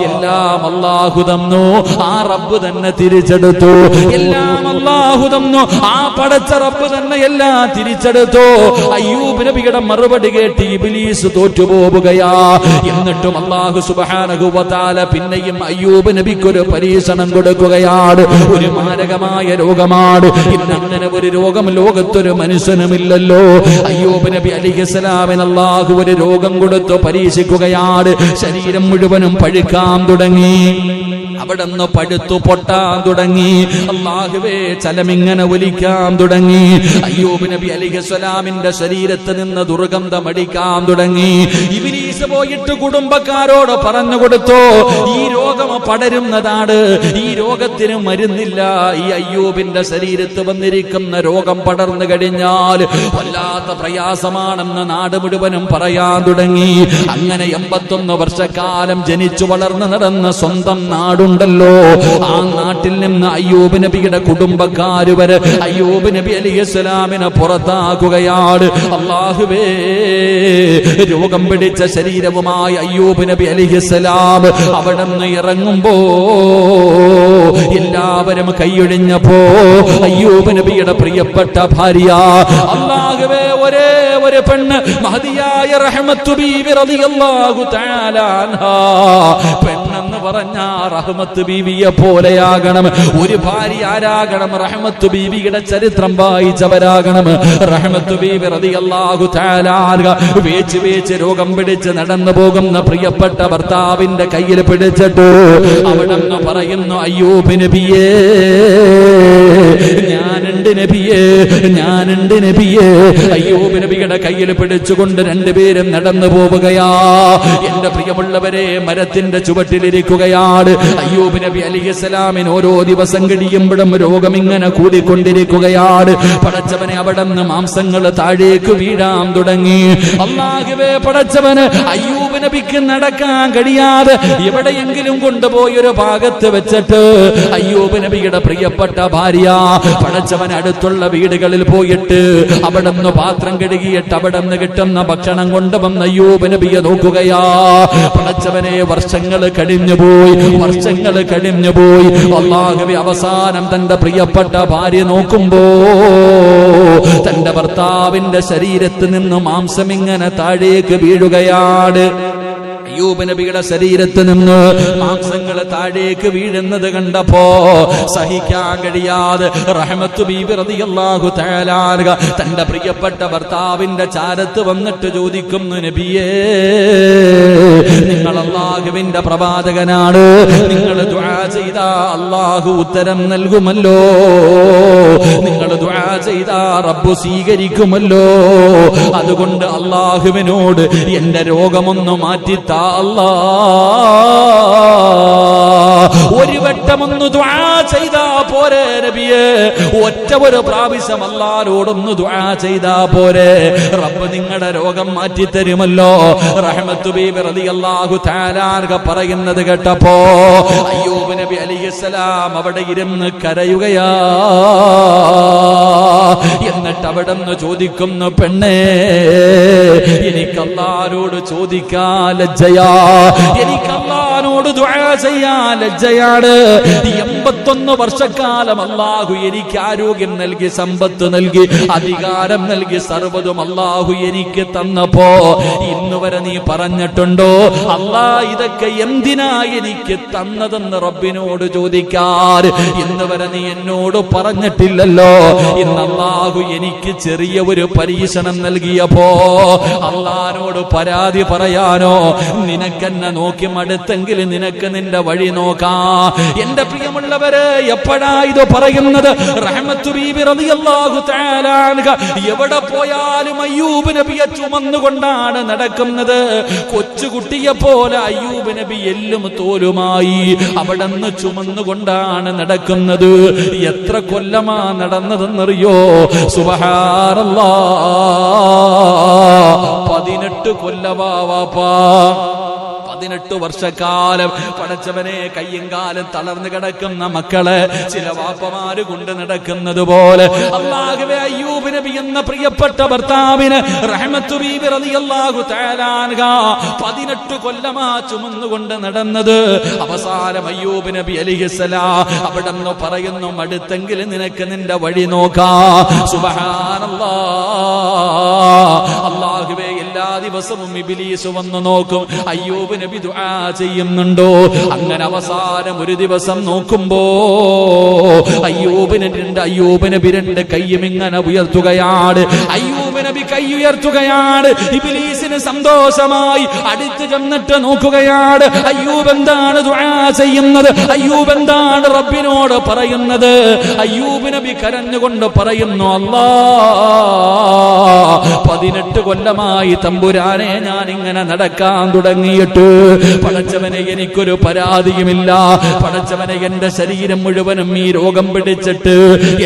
എല്ലാം അല്ലാഹു തന്നു, ആ റബ്ബ് തന്നെ തിരിച്ചെടുത്തു. എല്ലാം അല്ലാഹു തന്നു, ആ പടച്ച റബ്ബ് തന്നെ എല്ലാം തിരിച്ചെടുത്തു. അയ്യൂബ് നബിയുടെ മറുപടി കേട്ട് ഇബ്ലീസ് തോറ്റുപോവുകയാ. എന്നിട്ടും അല്ലാഹു സുബ്ഹാനഹു വ തആല പിന്നെയും അയ്യൂബ് നബിക്ക് ഒരു പരീക്ഷണം കൊടുക്കുകയാണ്. ഒരു മാരകമായ രോഗമാണ്. ഇന്നങ്ങനെ ഒരു രോഗം ലോകത്തൊരു മനുഷ്യനുമില്ലല്ലോ. അയ്യൂബ് നബി അലൈഹിസ്സലാമിന് അല്ലാഹു ഒരു രോഗം കൊടുത്തു പരീക്ഷിക്കുകയാണ്. ശരീരം മുഴുവനും പഴുക്കാൻ തുടങ്ങി. അവിടുന്ന് പഴുത്തു പൊട്ടാൻ തുടങ്ങി. അല്ലാഹുവേ, ചലമിങ്ങനെ ഒലിക്കാൻ തുടങ്ങി. അയ്യൂബ് നബി അലൈഹിസ്സലാമിന്റെ ശരീരത്തിൽ നിന്ന് ദുർഗന്ധം അടിക്കാൻ തുടങ്ങി. ഇബ്ലീസ് പോയിട്ട് കുടുംബക്കാരോട് പറഞ്ഞു കൊടുത്തു, ഈ രോഗം പടരുന്നതാണ്, ഈ രോഗത്തിന് മരുന്നില്ല. ഈ അയ്യൂബിന്റെ ശരീരത്ത് വന്നിരിക്കുന്ന രോഗം പടർന്നു കഴിഞ്ഞാൽ വല്ലാത്ത പ്രയാസമാണെന്ന് നാട് മുഴുവനും പറയാൻ തുടങ്ങി. അങ്ങനെ 81 വർഷക്കാലം ജനിച്ചു വളർന്നു നടന്ന സ്വന്തം നാടുണ്ടല്ലോ, ആ നാട്ടിൽ നിന്ന് അയ്യൂബ് നബിയുടെ കുടുംബക്കാര് വരെ അയ്യൂബ് നബി അലൈഹിസ്സലാമിനെ പുറത്താക്കുകയാണ്. അല്ലാഹുവേ, രോഗം പിടിച്ച ശരീരവുമായി അയ്യൂബ് നബി അലൈഹിസ്സലാം അവിടെ നിന്ന് ഇറങ്ങുമ്പോ എല്ലാവരും കൈയൊഴിഞ്ഞപ്പോ അയ്യൂബ് നബിയുടെ പ്രിയപ്പെട്ട ഭാര്യ, അല്ലാഹുവേ, ഒരേ ഒരു പെണ്ണ് മഹദിയായ റഹ്മത്ത് ബീവി റളിയല്ലാഹു തആല അൻഹാ, പെണ്ണെന്ന് പറഞ്ഞ റഹ്മത്ത് ബീവിയെ പോലെയാകണം. ഒരു ഭാര്യ ആരാകണം? റഹ്മത്ത് ബീവിയുടെ ചരിത്രം വായിച്ചവരാകണം. റഹ്മത്ത് ബീവി റളിയല്ലാഹു തആല അൻഹാ വേച്ച് രോഗം പിടിച്ച് നടന്നു പോകുന്ന പ്രിയപ്പെട്ട ഭർത്താവിന്റെ കയ്യിൽ പിടിച്ചിട്ട് അവിടെന്ന് പറയുന്നു, അയ്യൂബ് നബിയേ, ഞാനുണ്ട് നബിയേ. അയ്യൂബ് നബിയുടെ കയ്യിൽ പിടിച്ചുകൊണ്ട് രണ്ടുപേരും നടന്നു പോവുകയാ. എന്റെ പ്രിയമുള്ളവരെ, മരത്തിന്റെ ചുവട്ടിലിരിക്കുകയാണ്. അയ്യൂബ് നബി അലൈഹിസ്സലാമിന് ഓരോ ദിവസം കഴിയുമ്പോഴും രോഗം ഇങ്ങനെ കൂടിക്കൊണ്ടിരിക്കുകയാണ്. പടച്ചവനെ, അവിടെ നിന്ന് മാംസങ്ങൾ താഴേക്ക് വീഴാൻ തുടങ്ങി. അല്ലാഹുവേ, പടച്ചവന് അയ്യൂബ് നബിക്ക് നടക്കാൻ കഴിയാതെ എവിടെയെങ്കിലും കൊണ്ടുപോയി ഒരു ഭാഗത്ത് വെച്ചിട്ട് അയ്യൂബ് നബിയുടെ പ്രിയപ്പെട്ട ഭാര്യ പടച്ചവൻ അടുത്തുള്ള വീടുകളിൽ പോയിട്ട് അവിടെ നിന്ന് പാത്രം കഴുകിയിട്ട് അവിടെ നിന്ന് കിട്ടുന്ന ഭക്ഷണം കൊണ്ടുവന്ന് അയ്യൂബ് നബിയെ നോക്കുകയാ. പടച്ചവനെ, വർഷങ്ങൾ കഴിഞ്ഞുപോയി. അല്ലാഹുവേ, അവസാനം തന്റെ പ്രിയപ്പെട്ട ഭാര്യ നോക്കുമ്പോ തന്റെ ഭർത്താവിന്റെ ശരീരത്തിൽ നിന്ന് മാംസം ഇങ്ങനെ താഴേക്ക് വീഴുകയാണ്. അയ്യൂബ് നബിയുടെ ശരീരത്തിൽ നിന്ന് മാംസങ്ങൾ താഴേക്ക് വീഴുന്നത് കണ്ടപ്പോ സഹിക്കാൻ കഴിയാതെ റഹ്മത്ത് ബീവി റളിയല്ലാഹു തആല അൻഹ തന്റെ പ്രിയപ്പെട്ട ഭർത്താവിന്റെ ചാരത്ത് വന്നിട്ട് ചോദിക്കുന്നു, നബിയേ, നിങ്ങൾ അല്ലാഹുവിന്റെ പ്രവാചകനാണ്, നിങ്ങൾ ദുആ ചെയ്താ അല്ലാഹു ഉത്തരം നൽകുമല്ലോ, നിങ്ങൾ ദുആ ചെയ്താ റബ്ബ് സ്വീകരിക്കുമല്ലോ. അതുകൊണ്ട് അല്ലാഹുവിനോട് എന്റെ രോഗമൊന്ന് മാറ്റിത്താ അല്ലാ. ഒരു വട്ടമൊന്ന് ദുആ ചെയ്താ പോരെ നബിയേ, ഒറ്റ ഒരു പ്രാവശ്യം അല്ലാഹുവോടൊന്ന് ദുആ ചെയ്താ പോരെ, റബ്ബ് നിങ്ങളുടെ രോഗം മാറ്റി തരുമല്ലോ. റഹ്മത്ത് ബീബി റളിയല്ലാഹു തആല അൻഹ പറയുന്നത് കേട്ടപ്പോ അയ്യൂബ് നബി അലൈഹിസ്സലാം അവിടെ ഇരുന്ന് കരയുകയാ. എന്നിട്ട് അവിടെ നിന്ന് ചോദിക്കുന്നു, പെണ്ണേ എനിക്ക് അല്ലാഹുവോട് ചോദിക്കാൻ ലജ്ജയാ, എനിക്ക് അല്ലാഹുവോട് ദുആ ചെയ്യാൻ ലജ്ജയാണ്. 81 വർഷക്കാലം അല്ലാഹു എനിക്ക് ആരോഗ്യം നൽകി, സമ്പത്ത് നൽകി, അധികാരം നൽകി, സർവ്വതും അല്ലാഹു എനിക്ക് തന്നപ്പോ ഇന്ന് വരെ നീ പറഞ്ഞിട്ടുണ്ടോ അല്ലാ ഇതൊക്കെ എന്തിനാ എനിക്ക് തന്നതെന്ന് റബ്ബിനോട് ചോദിക്കാൻ? ഇന്ന് വരെ നീ എന്നോട് പറഞ്ഞിട്ടില്ലല്ലോ. ഇന്ന് അല്ലാഹു എനിക്ക് ചെറിയ ഒരു പരീക്ഷണം നൽകിയപ്പോ അല്ലാഹുവോട് പരാതി പറയാനോ? നിനക്കെന്നെ നോക്കി മടുത്തെങ്കിൽ നിനക്ക് നിന്റെ വഴി നോക്കാം. എന്റെ പ്രിയമുള്ളവരെ, എപ്പോഴാ ഇത് പറയുന്നത്? റഹ്മത്ത് ബീബി റളിയല്ലാഹു തആല അൻഹ എവിടെ പോയാലും അയ്യൂബ് നബിയെ ചുമന്നുകൊണ്ടാണ് നടക്കുന്നത്. കൊച്ചുകുട്ടിയെ പോലെ അയ്യൂബ് നബി എല്ലും തോലുമായി അവിടെ നിന്ന് ചുമന്നുകൊണ്ടാണ് നടക്കുന്നത്. എത്ര കൊല്ലമാ നടന്നതെന്നറിയോ? സുബ്ഹാനല്ലാഹ്, 18 കൊല്ലമാ വാപ്പാ. 18 വർഷക്കാലം പടച്ചവനെ കയ്യും കാലും തളർന്നു കിടക്കുന്ന മക്കളെ ചില വാപ്പമാര് കൊണ്ട് നടക്കുന്നത് പോലെ അല്ലാഹുവേ അയ്യൂബ് നബി എന്ന പ്രിയപ്പെട്ട ഭർത്താവിന് റഹ്മത്ത് ബീബി റളിയല്ലാഹു തആല അൻഹ 18 കൊല്ലമാ ചുമന്നുകൊണ്ട് നടന്നത്. അവസാനം അയ്യൂബ് നബി അലൈഹിസ്സലാം അവിടെ നിന്ന് പറയുന്നു, മടുത്തെങ്കിൽ നിനക്ക് നിന്റെ വഴി നോക്കാം. സുബ്ഹാനല്ലാഹ്, അല്ലാഹുവേ എല്ലാ ദിവസവും ഇബ്ലീസ് വന്ന് നോക്കും അയ്യൂബ് നബി ദുആ ചെയ്യുന്നുണ്ടോ. അങ്ങനെ അവസാനം ഒരു ദിവസം നോക്കുമ്പോ അയ്യൂബ് നബി 2 കൈയും ഇങ്ങനെ ഉയർത്തുകയാണ്. അയ്യൂബ് നബി കൈ ഉയർത്തുകയാണ്. ഇബ്ലീസിന് സന്തോഷമായി അടുത്ത് ചെന്നിട്ട് നോക്കുകയാണ്. അയ്യൂബ് എന്താണ് ദുആ ചെയ്യുന്നത്? അയ്യൂബ് എന്താണ് റബ്ബിനോട് പറയുന്നത്? അയ്യൂബ് നബി കരഞ്ഞുകൊണ്ട് പറയുന്നു, അല്ലാ 18 കൊല്ലമായി തമ്പുരാനെ ഞാൻ ഇങ്ങനെ നടക്കാൻ തുടങ്ങിയിട്ട് പടച്ചവനെ എനിക്കൊരു പരാതിയുമില്ല. പടച്ചവനെ എന്റെ ശരീരം മുഴുവനും ഈ രോഗം പിടിച്ചിട്ട്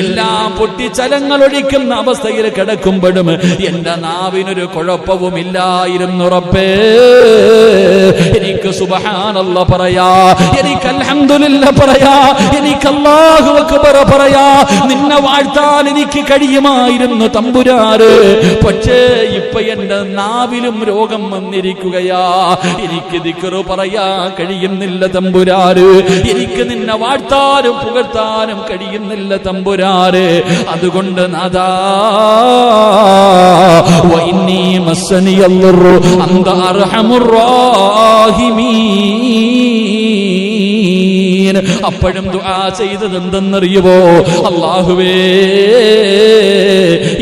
എല്ലാം പൊട്ടിച്ചലങ്ങൾ ഒഴിക്കുന്ന അവസ്ഥയിൽ കിടക്കുമ്പോഴും എന്റെ നാവിനൊരു കുഴപ്പവുമില്ലായിരുന്നു റബ്ബേ. എനിക്ക് സുബ്ഹാനല്ലാഹ് പറയാ, എനിക്ക് അൽഹംദുലില്ലാഹ് പറയാ, എനിക്ക് അല്ലാഹു അക്ബർ പറയാ, നിന്നെ വാഴ്ത്താൻ എനിക്ക് കഴിയുമായിരുന്നു തമ്പുരാന്. പക്ഷേ ഇപ്പൊ എന്റെ നാവിലും രോഗം വന്നിരിക്കുകയാ. എനിക്ക് ദിക്റ് പറയാൻ കഴിയുന്നില്ല തമ്പുരാന്, എനിക്ക് നിന്നെ വാഴ്ത്താനും പുകഴ്ത്താനും കഴിയുന്നില്ല തമ്പുരാന്. അതുകൊണ്ട് നാദാ വഇന്നി മസ്സനിയല്ലറു അന്ത അർഹമുർ റഹീമീൻ. അപ്പോഴും ദുആ ചെയ്തത് എന്തെന്നറിയുമോ? അല്ലാഹുവേ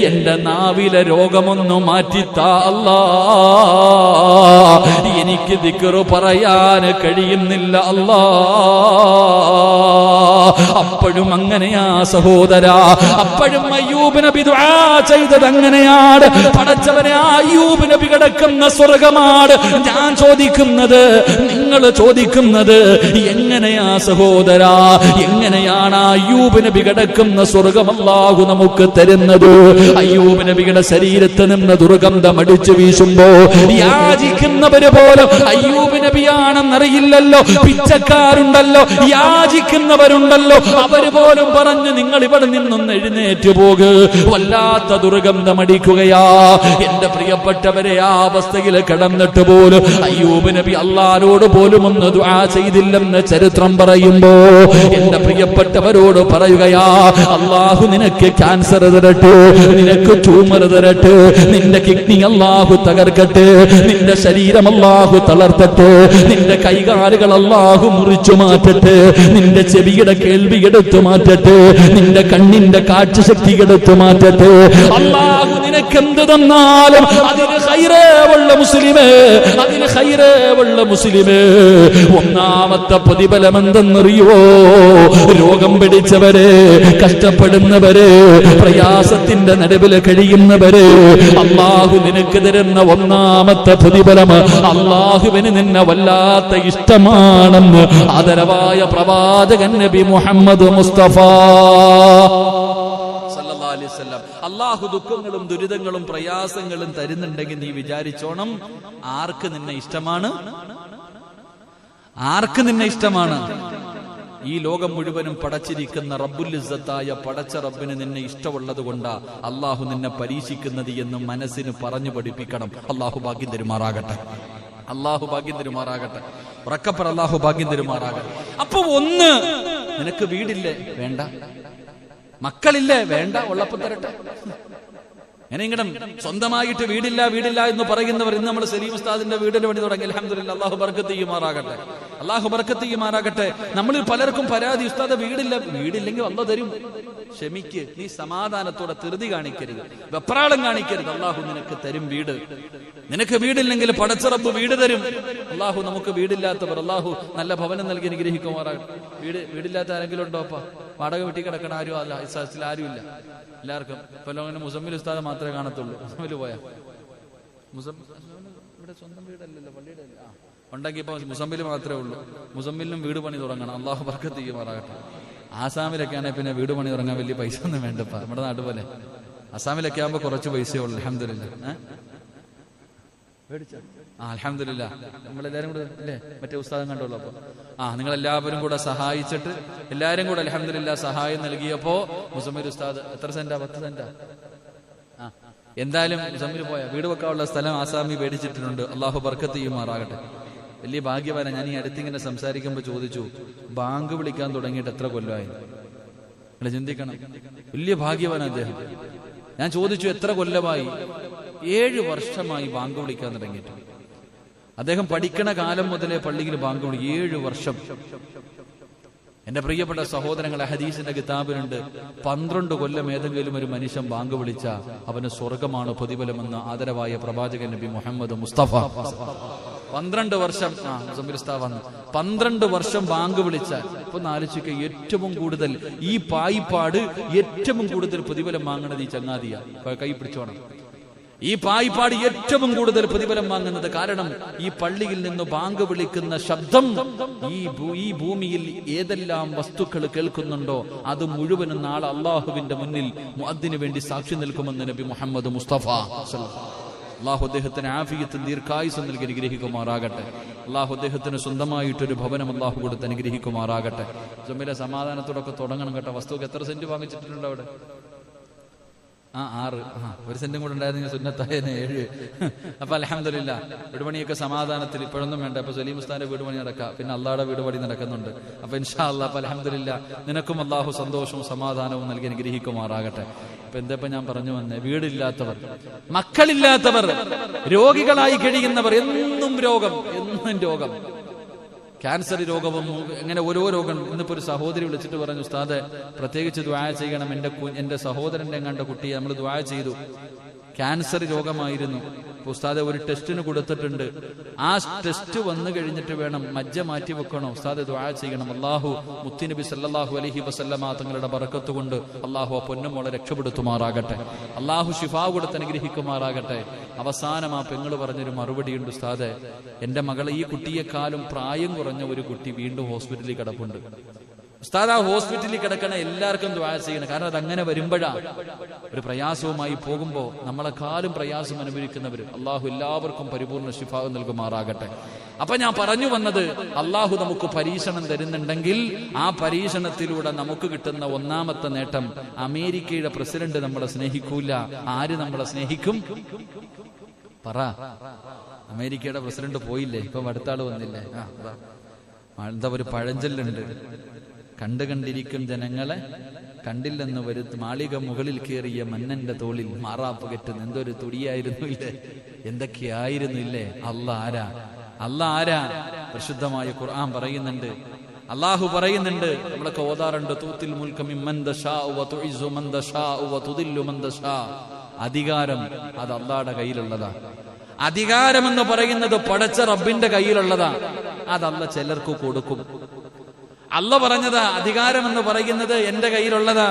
എന്റെ നാവിലെ രോഗമൊന്നു മാറ്റിത്താ അല്ലാ, എനിക്ക് ദിക്റ് പറയാൻ കഴിയുന്നില്ല അല്ലാ. അപ്പോഴും അങ്ങനെയാ സഹോദരാ, അപ്പോഴും അയ്യൂബ് നബി ദുആ ചെയ്തത് അങ്ങനെയാണ്. പടച്ചവനെ, അയ്യൂബ് നബി കിടക്കുന്ന സ്വർഗമാണ് ഞാൻ ചോദിക്കുന്നത്, നിങ്ങൾ ചോദിക്കുന്നത് എങ്ങനെയാ സഹോദരാ? എങ്ങനെയാണ് അയ്യൂബ് നബി കിടക്കുന്ന സ്വർഗം അല്ലാഹു നമുക്ക് തരുന്നത്? അയ്യൂബ് നബിയുടെ ശരീരത്തിൽ നിന്ന് ദുർഗന്ധം അടിച്ചു വീശുമ്പോ യാചിക്കുന്നവര് പോലും അയ്യൂബ് നബിയാണെന്നറിയില്ലല്ലോ. പിച്ചക്കാരുണ്ടല്ലോ, യാചിക്കുന്നവരുണ്ടല്ലോ, അവര് പോലും പറഞ്ഞു നിങ്ങൾ ഇവിടെ നിന്നൊന്ന് എഴുന്നേറ്റ് പോക്, വല്ലാത്ത ദുർഗന്ധം അടിക്കുകയാ. എന്റെ പ്രിയപ്പെട്ടവരെ, ആ അവസ്ഥയിൽ കിടന്നിട്ട് പോലും അയ്യൂബ് നബി അല്ലാഹുവോട് പോലും ഒന്ന് ദുആ ചെയ്തില്ലെന്ന് ചരിത്രം പറയുമ്പോ എന്റെ പ്രിയപ്പെട്ടവരോട് പറയുകയാ, അല്ലാഹു നിനക്ക് ക്യാൻസർ തരട്ടെ, നിനക്ക് ട്യൂമർ തരട്ടെ, നിന്റെ കിഡ്നി അല്ലാഹു തകർക്കട്ടെ, നിന്റെ ശരീരം അല്ലാഹു തളർത്തട്ടെ, നിന്റെ കൈകാലുകൾ അല്ലാഹു മുറിച്ചു മാറ്റട്ടെ, നിന്റെ ചെവിയുടെ കേൾവി എടുത്തു മാറ്റട്ടെ, നിന്റെ കണ്ണിന്റെ കാഴ്ചശക്തി എടുത്തു മാറ്റട്ടെ. അല്ലാഹു നിനക്ക് എന്ത് തന്നാലും അതിന് ഖൈറേ ഉള്ള മുസ്ലിമേ, അതിന് ഖൈറുള്ള മുസ്ലിമേ, ഒന്നാമത്തെ പ്രതിഫലം എന്തെന്നറിയോ? രോഗം പിടിച്ചവരെ, കഷ്ടപ്പെടുന്നവരെ, പ്രയാസത്തിന്റെ നടുവിൽ കഴിയുന്നവരെ അല്ലാഹു നിനക്ക് തരുന്ന ഒന്നാമത്തെ പ്രതിഫലം അല്ലാഹുവിന് നിന്നെ വല്ലാത്ത ഇഷ്ടമാണെന്ന് ആദരവായ പ്രവാചകൻ നബി മുഹമ്മദ് മുസ്തഫ സല്ലല്ലാഹു അലൈഹി വസല്ലം. അല്ലാഹു ദുഃഖങ്ങളും ദുരിതങ്ങളും പ്രയാസങ്ങളും തരുന്നുണ്ടെങ്കിൽ നീ വിചാരിച്ചോണം, ആർക്ക് നിന്നെ ഇഷ്ടമാണ്? ആർക്ക് നിന്നെ ഇഷ്ടമാണ്? ഈ ലോകം മുഴുവനും പടച്ചിരിക്കുന്ന റബ്ബുൽ ഇസ്സത്തായ പടച്ച റബ്ബിന് നിന്നെ ഇഷ്ടമുള്ളത് കൊണ്ടാ അള്ളാഹു നിന്നെ പരീക്ഷിക്കുന്നത് എന്ന് മനസ്സിന് പറഞ്ഞു പഠിപ്പിക്കണം. അള്ളാഹു ഭാഗ്യം തരുമാറാകട്ടെ. അള്ളാഹു ഭാഗ്യം തരുമാറാകട്ടെ. ഉറക്കപ്പറ അള്ളാഹു ഭാഗ്യം തരുമാറാകട്ടെ. അപ്പൊ ഒന്ന്, നിനക്ക് വീടില്ലേ? വേണ്ട. മക്കളില്ലേ? വേണ്ട. ഉള്ളപ്പം തരട്ടെ. ഇങ്ങനെ സ്വന്തമായിട്ട് വീടില്ല വീടില്ല എന്ന് പറയുന്നവർ ഇന്ന് നമ്മൾ സലീം ഉസ്താദിന്റെ വീടിന് വേണ്ടി തുടങ്ങി. അൽഹംദുലില്ലാഹ്, അല്ലാഹു ബർക്കത്ത് ചെയ്യുമാറാകട്ടെ. അല്ലാഹു ബർക്കത്ത് ചെയ്യുമാറാകട്ടെ. നമ്മളിൽ പലർക്കും പരാതി, ഉസ്താദ് വീടില്ല. വീടില്ലെങ്കിൽ അല്ലാഹു തരും. ക്ഷമിക്ക്, നീ സമാധാനത്തോടെ ധൃതി കാണിക്കരുത്, വെപ്രാളം കാണിക്കരുത്. അല്ലാഹു നിനക്ക് തരും വീട്. നിനക്ക് വീടില്ലെങ്കിൽ പടച്ച റബ്ബ് വീട് തരും. അല്ലാഹു നമുക്ക് വീടില്ലാത്തവർ അല്ലാഹു നല്ല ഭവനം നൽകി അനുഗ്രഹിക്കുമാറാകട്ടെ. വീടില്ലാത്ത ആരെങ്കിലും ഉണ്ടോ? അപ്പ വാടക വീട്ടിൽ കിടക്കണ ആരും അല്ല, ഇസ്ലാത്തിൽ ആരുമില്ല. എല്ലാവർക്കും ഇപ്പൊ അങ്ങനെ മുസമ്മിൽ ഉസ്താദ് മാത്രമേ കാണത്തുള്ളൂ. മുസമ്മിൽ പോയാ ഇവിടെ സ്വന്തം വീടല്ലല്ലോ, പള്ളിയുടെ ഉണ്ടെങ്കിൽ ഇപ്പൊ മുസമ്മിൽ മാത്രമേ ഉള്ളൂ. മുസമ്മിലും വീട് പണി തുടങ്ങണം. അല്ലാഹു ബർക്കത്ത് ചെയ്യുമാറാകട്ടെ. ആസാമിലൊക്കെ ആണെങ്കിൽ പിന്നെ വീട് പണി തുടങ്ങാൻ വലിയ പൈസ ഒന്നും വേണ്ടപ്പാ. നമ്മുടെ നാട് പോലെ അസാമിലൊക്കെ ആകുമ്പോ കുറച്ച് പൈസയേ ഉള്ളൂ. അൽഹംദുലില്ലാഹ്. അൽഹംദുലില്ലാഹ്, നമ്മളെല്ലാരും കൂടെ അല്ലേ മറ്റേ ഉസ്താദം കണ്ടോളൂ. അപ്പൊ നിങ്ങളെല്ലാവരും കൂടെ സഹായിച്ചിട്ട് എല്ലാരും കൂടെ അൽഹംദുലില്ലാഹ് സഹായം നൽകിയപ്പോ മുസമ്മിൽ ഉസ്താദ് എത്ര സെന്റാ? 10 സെന്റാ. എന്തായാലും മുസമ്മിൽ പോയ വീട് വെക്കാനുള്ള സ്ഥലം ആസാമി മേടിച്ചിട്ടുണ്ട്. അല്ലാഹു ബർക്കത്ത് ചെയ്യുമാറാകട്ടെ. വലിയ ഭാഗ്യവാന. ഞാൻ ഈ അടുത്തിങ്ങനെ സംസാരിക്കുമ്പോൾ ചോദിച്ചു, ബാങ്ക് വിളിക്കാൻ തുടങ്ങിയിട്ട് എത്ര കൊല്ലമായി? ചിന്തിക്കണം. വലിയ ഭാഗ്യവാൻ അദ്ദേഹം. ഞാൻ ചോദിച്ചു, എത്ര കൊല്ലമായി? 7 വർഷമായി ബാങ്ക് വിളിക്കാൻ തുടങ്ങിയിട്ട്. അദ്ദേഹം പഠിക്കണ കാലം മുതലേ പള്ളിയിൽ ബാങ്ക് വിളി. 7 വർഷം. എന്റെ പ്രിയപ്പെട്ട സഹോദരങ്ങളെ, ഹദീസിന്റെ കിതാബിലുണ്ട്, 12 കൊല്ലം ഏതെങ്കിലും ഒരു മനുഷ്യൻ ബാങ്ക് വിളിച്ച അവന് സ്വർഗമാണ് പ്രതിഫലമെന്ന് ആദരവായ പ്രവാചകൻ നബി മുഹമ്മദ് മുസ്തഫ. 12 വർഷം 12 വർഷം ബാങ്ക് വിളിച്ചാൽ ഇപ്പൊ ആലോചിക്ക, ഏറ്റവും കൂടുതൽ ഈ പായിപ്പാട് ഏറ്റവും കൂടുതൽ പ്രതിഫലം വാങ്ങുന്നത് ഈ ചങ്ങാതിയ. കൈ പിടിച്ചോണം. ഈ പായിപ്പാട് ഏറ്റവും കൂടുതൽ പ്രതിഫലം വാങ്ങുന്നത്. കാരണം ഈ പള്ളിയിൽ നിന്ന് ബാങ്ക് വിളിക്കുന്ന ശബ്ദം ഈ ഭൂമിയിൽ ഏതെല്ലാം വസ്തുക്കൾ കേൾക്കുന്നുണ്ടോ അത് മുഴുവനും നാളെ അള്ളാഹുവിന്റെ മുന്നിൽ മുഅദ്ദിന് വേണ്ടി സാക്ഷി നിൽക്കുമെന്ന് നബി മുഹമ്മദ് മുസ്തഫ. അള്ളാഹു അദ്ദേഹത്തിന് ആഫിയത്തും ദീർഘായുസ്സും നൽകി അനുഗ്രഹിക്കുമാറാകട്ടെ. അള്ളാഹു അദ്ദേഹത്തിന് സ്വന്തമായിട്ടൊരു ഭവനം അള്ളാഹു കൊടുത്ത് അനുഗ്രഹിക്കുമാറാകട്ടെ. ജമ്മിലെ സമാധാനത്തോടൊക്കെ തുടങ്ങണം കേട്ടോ. വസ്തുക്ക് എത്ര സെന്റ് വാങ്ങിച്ചിട്ടുണ്ട് അവിടെ? 6. 1 സെന്റും കൂടെ ഉണ്ടായിരുന്നെങ്കിൽ സുന്നത്തായ 7. അപ്പൊ അൽഹംദുലില്ലാഹ് വീട് പണിയൊക്കെ സമാധാനത്തിൽ. ഇപ്പോഴൊന്നും വേണ്ട. അപ്പൊ സലീം ഉസ്താദിന്റെ വീട് പണി നടക്കാം, പിന്നെ അള്ളാഹുടെ വീട് പണി നടക്കുന്നുണ്ട്. അപ്പൊ ഇൻഷാ അല്ലാഹ് അപ്പൊ അൽഹംദുലില്ലാഹ് നിനക്കും അള്ളാഹു സന്തോഷവും സമാധാനവും നൽകി അനുഗ്രഹിക്കുമാറാകട്ടെ. അപ്പൊ എന്താ ഞാൻ പറഞ്ഞു വന്നേ? വീടില്ലാത്തവർ, മക്കളില്ലാത്തവർ, രോഗികളായി കഴിയുന്നവർ, എന്നും രോഗം, എന്നും രോഗം, ക്യാൻസർ രോഗവും അങ്ങനെ ഓരോ രോഗം. ഇന്നിപ്പോ ഒരു സഹോദരി വിളിച്ചിട്ട് പറഞ്ഞു, ഉസ്താദെ പ്രത്യേകിച്ച് ദുആ ചെയ്യണം, എന്റെ സഹോദരന്റെ കണ്ട കുട്ടിയെ നമ്മൾ ദുആ ചെയ്തു, ക്യാൻസർ രോഗമായിരുന്നു. ഉസ്താദെ ഒരു ടെസ്റ്റിന് കൊടുത്തിട്ടുണ്ട്, ആ ടെസ്റ്റ് വന്നു കഴിഞ്ഞിട്ട് വേണം, മജ്ജ മാറ്റി വെക്കണോ, ഉസ്താദെ ദുആ ചെയ്യണം. അല്ലാഹു മുത്തുനബി സല്ലല്ലാഹു അലൈഹി വസല്ലമ തങ്ങളുടെ ബറക്കത്ത് കൊണ്ട് അല്ലാഹു ആ പൊന്നുമോളെ രക്ഷപ്പെടുത്തുമാറാകട്ടെ. അല്ലാഹു ശിഫാ കൊടുത്ത് അനുഗ്രഹിക്കുമാറാകട്ടെ. അവസാനം ആ പെങ്ങള് പറഞ്ഞൊരു മറുപടിയുണ്ട്, ഉസ്താദെ എന്റെ മകളെ, ഈ കുട്ടിയെക്കാളും പ്രായം കുറഞ്ഞ ഒരു കുട്ടി വീണ്ടും ഹോസ്പിറ്റലിൽ കിടപ്പുണ്ട്. ഉസ്താദ് ആ ഹോസ്പിറ്റലിൽ കിടക്കണ എല്ലാവർക്കും ദുആ ചെയ്യണം. കാരണം അത് അങ്ങനെ വരുമ്പോഴാ ഒരു പ്രയാസവുമായി പോകുമ്പോ നമ്മളെക്കാളും പ്രയാസം അനുഭവിക്കുന്നവർ അള്ളാഹു എല്ലാവർക്കും പരിപൂർണ്ണ ശിഫാ നൽകുമാറാകട്ടെ. അപ്പൊ ഞാൻ പറഞ്ഞു വന്നത്, അള്ളാഹു നമുക്ക് പരീക്ഷണം തരുന്നുണ്ടെങ്കിൽ ആ പരീക്ഷണത്തിലൂടെ നമുക്ക് കിട്ടുന്ന ഒന്നാമത്തെ നേട്ടം, അമേരിക്കയുടെ പ്രസിഡന്റ് നമ്മളെ സ്നേഹിക്കൂല. ആര് നമ്മളെ സ്നേഹിക്കും? പറ. അമേരിക്കയുടെ പ്രസിഡന്റ് പോയില്ലേ, ഇപ്പൊ അടുത്ത ആള് വന്നില്ലേ? എന്താ ഒരു പഴഞ്ചൊല്ലുണ്ട്, കണ്ടിരിക്കും ജനങ്ങളെ കണ്ടില്ലെന്ന് വരുത്ത് മാളിക മുകളിൽ കയറിയ മന്നന്റെ തോളിൽ മാറാപ്പ് കെട്ടുന്ന എന്തൊരു തുടിയായിരുന്നു ഇല്ലേ, എന്തൊക്കെയായിരുന്നു ഇല്ലേ. അല്ലാ ആരാ? പരിശുദ്ധമായ ഖുർആൻ പറയുന്നുണ്ട്, അള്ളാഹു പറയുന്നുണ്ട്, നമ്മളൊക്കെ ഓതാറുണ്ട്, തൂത്തിൽ മുൽക മിമ്മൻ തശാഉ വ തുഇസ്സു മൻ തശാഉ വ തുദില്ലു മൻ തശാ. അധികാരം അത് അള്ളാഹുടെ കയ്യിലുള്ളതാ. അധികാരമെന്ന് പറയുന്നത് പടച്ച റബ്ബിന്റെ കയ്യിലുള്ളതാ. അതല്ല ചിലർക്ക് കൊടുക്കും. അല്ല പറഞ്ഞത് അധികാരമെന്ന് പറയുന്നത് എന്റെ കയ്യിലുള്ളതാ,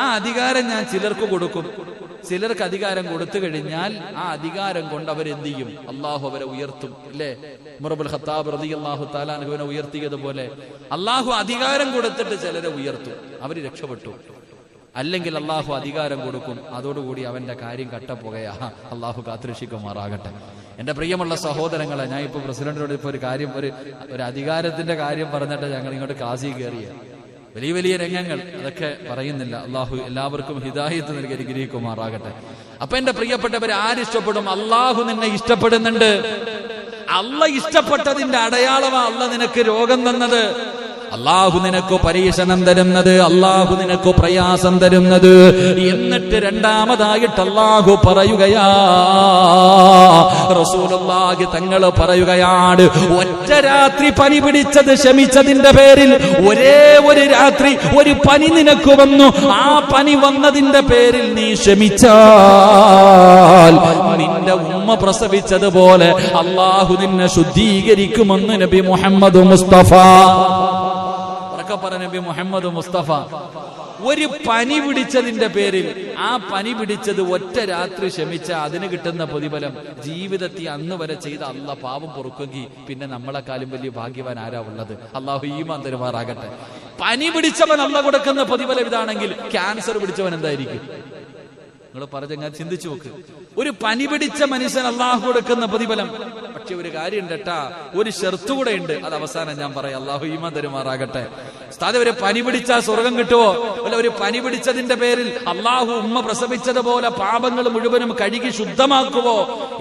ആ അധികാരം ഞാൻ ചിലർക്ക് കൊടുക്കും. ചിലർക്ക് അധികാരം കൊടുത്തു കഴിഞ്ഞാൽ ആ അധികാരം കൊണ്ട് അവരെന്ത് ചെയ്യും? അള്ളാഹു അവരെ ഉയർത്തും. അല്ലേ? ഉമർ ഇബ്നുൽ ഖത്താബ് റളിയല്ലാഹു തആല അൻഹുവിനെ ഉയർത്തിയതുപോലെ അള്ളാഹു അധികാരം കൊടുത്തിട്ട് ചിലരെ ഉയർത്തും, അവര് രക്ഷപ്പെട്ടു. അല്ലെങ്കിൽ അള്ളാഹു അധികാരം കൊടുക്കും, അതോടുകൂടി അവന്റെ കാര്യം കട്ടപ്പുകയാ. അള്ളാഹു കാത്തുരക്ഷിക്കുമാറാകട്ടെ. എന്റെ പ്രിയമുള്ള സഹോദരങ്ങളെ, ഞാൻ ഇപ്പൊ പ്രസിഡന്റിനോട് ഇപ്പൊ ഒരു കാര്യം, ഒരു അധികാരത്തിന്റെ കാര്യം പറഞ്ഞിട്ട് ഞങ്ങൾ ഇങ്ങോട്ട് കാശി കയറിയ വലിയ വലിയ രംഗങ്ങൾ, അതൊക്കെ പറയുന്നില്ല. അള്ളാഹു എല്ലാവർക്കും ഹിദായത്ത് നൽകി അനുഗ്രഹിക്കുമാറാകട്ടെ. അപ്പൊ എന്റെ പ്രിയപ്പെട്ടവരെ, ആരിഷ്ടപ്പെടും? അള്ളാഹു നിന്നെ ഇഷ്ടപ്പെടുന്നുണ്ട്. അള്ള ഇഷ്ടപ്പെട്ടതിന്റെ അടയാളമാ അള്ള നിനക്ക് രോഗം തന്നത്, അള്ളാഹു നിനക്ക് പരീക്ഷണം തരുന്നത്, അള്ളാഹു നിനക്ക് പ്രയാസം തരുന്നത്. എന്നിട്ട് രണ്ടാമതായിട്ട് അള്ളാഹു പറയുകയാ, റസൂലുള്ളാഹി തങ്ങൾ പറയുകയാണ്, ഒറ്റ രാത്രി പനി പിടിച്ചത് ക്ഷമിച്ചതിന്റെ പേരിൽ ഒരേ ഒരു രാത്രി ഒരു പനി നിനക്ക് വന്നു, ആ പനി വന്നതിന്റെ പേരിൽ നീ ക്ഷമിച്ചാൽ നിന്റെ ഉമ്മ പ്രസവിച്ചതുപോലെ അള്ളാഹു നിന്നെ ശുദ്ധീകരിക്കുമെന്ന് നബി മുഹമ്മദ് മുസ്തഫ. നബി മുഹമ്മദ് മുസ്തഫ ഒരു പനി പിടിച്ചതിന്റെ പേരിൽ, ആ പനി പിടിച്ചത് ഒറ്റ രാത്രി ക്ഷമിച്ച അതിന് കിട്ടുന്ന പ്രതിഫലം ജീവിതത്തിൽ അന്ന് വരെ ചെയ്ത അള്ള പാപം പൊറുക്കെങ്കിൽ പിന്നെ നമ്മളെക്കാളും വലിയ ഭാഗ്യവാൻ ആരാ ഉള്ളത്? അള്ളാഹു ഈമാൻ തരുമാറാകട്ടെ. പനി പിടിച്ചവൻ അള്ള കൊടുക്കുന്ന പ്രതിഫലം ഇതാണെങ്കിൽ ക്യാൻസർ പിടിച്ചവൻ എന്തായിരിക്കും? നിങ്ങൾ പറഞ്ഞ ചിന്തിച്ചു നോക്ക്. ഒരു പനി പിടിച്ച മനുഷ്യൻ അള്ളാഹു കൊടുക്കുന്ന പ്രതിഫലം. പക്ഷെ ഒരു കാര്യം ഉണ്ട് കേട്ടാ, ഒരു ഷർത്ത് കൂടെ ഉണ്ട്, അത് അവസാനം ഞാൻ പറയാം. അള്ളാഹു ഈമാൻ തരുമാറാകട്ടെ. ഉസ്താദേ, ഒരു പനി പിടിച്ചാൽ സ്വർഗം കിട്ടുമോ? അല്ല, ഒരു പനി പിടിച്ചതിന്റെ പേരിൽ അള്ളാഹു ഉമ്മ പ്രസവിച്ചതുപോലെ പാപങ്ങൾ മുഴുവനും കഴുകി ശുദ്ധമാക്കുവോ?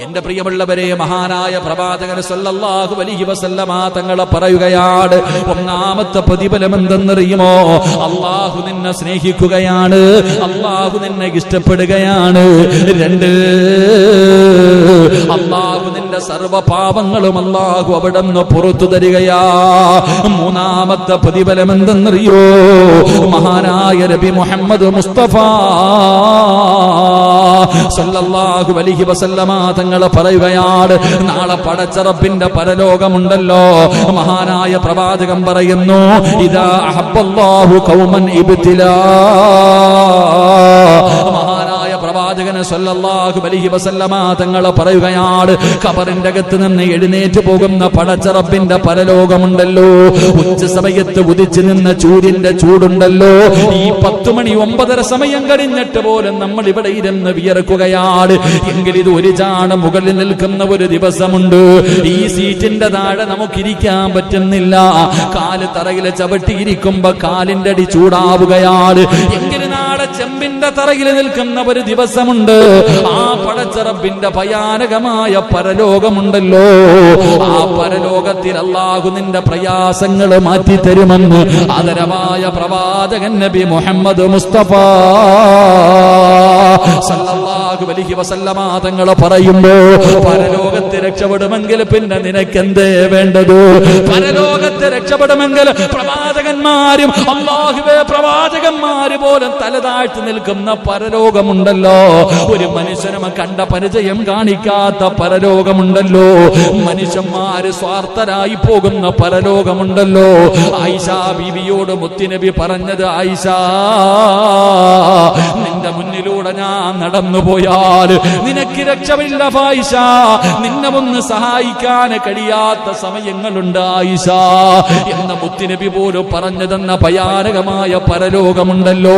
എന്റെ പ്രിയമുള്ളവരെ, മഹാനായ പ്രവാചകൻ സല്ലല്ലാഹു അലൈഹി വസല്ലമ തങ്ങളെ പറയുകയാണ്, ഒന്നാമത്തെ പ്രതിഫലം എന്തെന്നറിയുമോ? അള്ളാഹു നിന്നെ സ്നേഹിക്കുകയാണ്, അള്ളാഹു നിന്നെ ഇഷ്ടപ്പെടുകയാണ്. രണ്ട്, അള്ളാഹു നിന്റെ സർവ പാപങ്ങളും അള്ളാഹു അവിടെ നിന്ന് പുറത്തു തരികയാ. മൂന്നാമത്തെ പ്രതിഫലം എന്തെന്നറിയോ? മഹാനായ നബി മുഹമ്മദ് മുസ്തഫ സല്ലല്ലാഹു അലൈഹി വസല്ലമ തങ്ങൾ പറയുകയാണ്, നാളെ പടച്ച റബ്ബിന്റെ പരലോകമുണ്ടല്ലോ. മഹാനായ പ്രവാചകൻ പറയുന്നു, ഇദാ അഹബ്ബല്ലാഹു ഖൗമൻ ഇബ്തിലാ. മഹാനായ പ്രവാചകൻ സല്ലല്ലാഹു അലൈഹി വസല്ലമ തങ്ങൾ പറയുകയാണ്, ഖബറിന്റെ അകത്ത് നിന്ന് എഴുന്നേറ്റ് പോകുന്ന പടച്ച റബ്ബിന്റെ പരലോകമുണ്ടല്ലോ. ഉച്ച സമയത്ത് ഉദിച്ചു നിന്ന ചൂടിന്റെ ചൂടുണ്ടല്ലോ. ഈ 10 മണി 9:30 സമയം കഴിഞ്ഞിട്ട് പോലും നമ്മൾ ഇവിടെ ഇരുന്ന് വിയർക്കുകയാണ്. എങ്കിൽ ഇത് ഒരു ചാണ മുകളിൽ നിൽക്കുന്ന ഒരു ദിവസമുണ്ട്. ഈ സീറ്റിന്റെ താഴെ നമുക്കിരിക്കാൻ പറ്റുന്നില്ല. കാല് തറയിൽ ചവിട്ടിയിരിക്കുമ്പോ കാലിന്റെ അടി ചൂടാവുകയാണ്. എങ്കിൽ നാളെ ചെമ്പിന്റെ തറയിൽ നിൽക്കുന്ന ഒരു ദിവസമുണ്ട്. ആ പടച്ച റബ്ബിന്റെ ഭയാനകമായ പരലോകമുണ്ടല്ലോ. ആ പരലോകത്തിൽ അല്ലാഹു നിന്റെ പ്രയാസങ്ങൾ മാറ്റി തരുമെന്ന് ആദരവായ പ്രവാചകൻ നബി മുഹമ്മദ് മുസ്തഫ സല്ലല്ലാഹു അലൈഹി വസല്ലമ തങ്ങൾ പറയുമ്പോ, പരലോകത്തെ രക്ഷപ്പെടുമെങ്കിൽ പിന്നെ നിനക്കെന്തേ വേണ്ടത്? പരലോകത്തെ രക്ഷപ്പെടുമെങ്കിൽ പ്രവാചകന്മാരും അല്ലാഹുവേ പ്രവാചകന്മാര് പോലും തലതാഴ്ത്തി നിൽക്കുന്ന പരലോകമുണ്ടല്ലോ. ഒരു മനുഷ്യനും കണ്ട പരിചയം കാണിക്കാത്ത പരലോകമുണ്ടല്ലോ. മനുഷ്യന്മാര് സ്വാർത്ഥരായി പോകുന്ന പരലോകമുണ്ടല്ലോ. ആയിഷ ബീവിയോട് മുത്തുനബി പറഞ്ഞത്, ആയിഷ, നിന്റെ മുന്നിലൂടെ ഞാൻ നടന്നു പോയാൽ നിനക്ക് രക്ഷമില്ല ആയിഷ. നിന്നെ ഒന്ന് സഹായിക്കാൻ കഴിയാത്ത സമയങ്ങളുണ്ട് ആയിഷ എന്ന മുത്തുനബി പോലും പറഞ്ഞു തന്ന ഭയാനകമായ പരലോകമുണ്ടല്ലോ.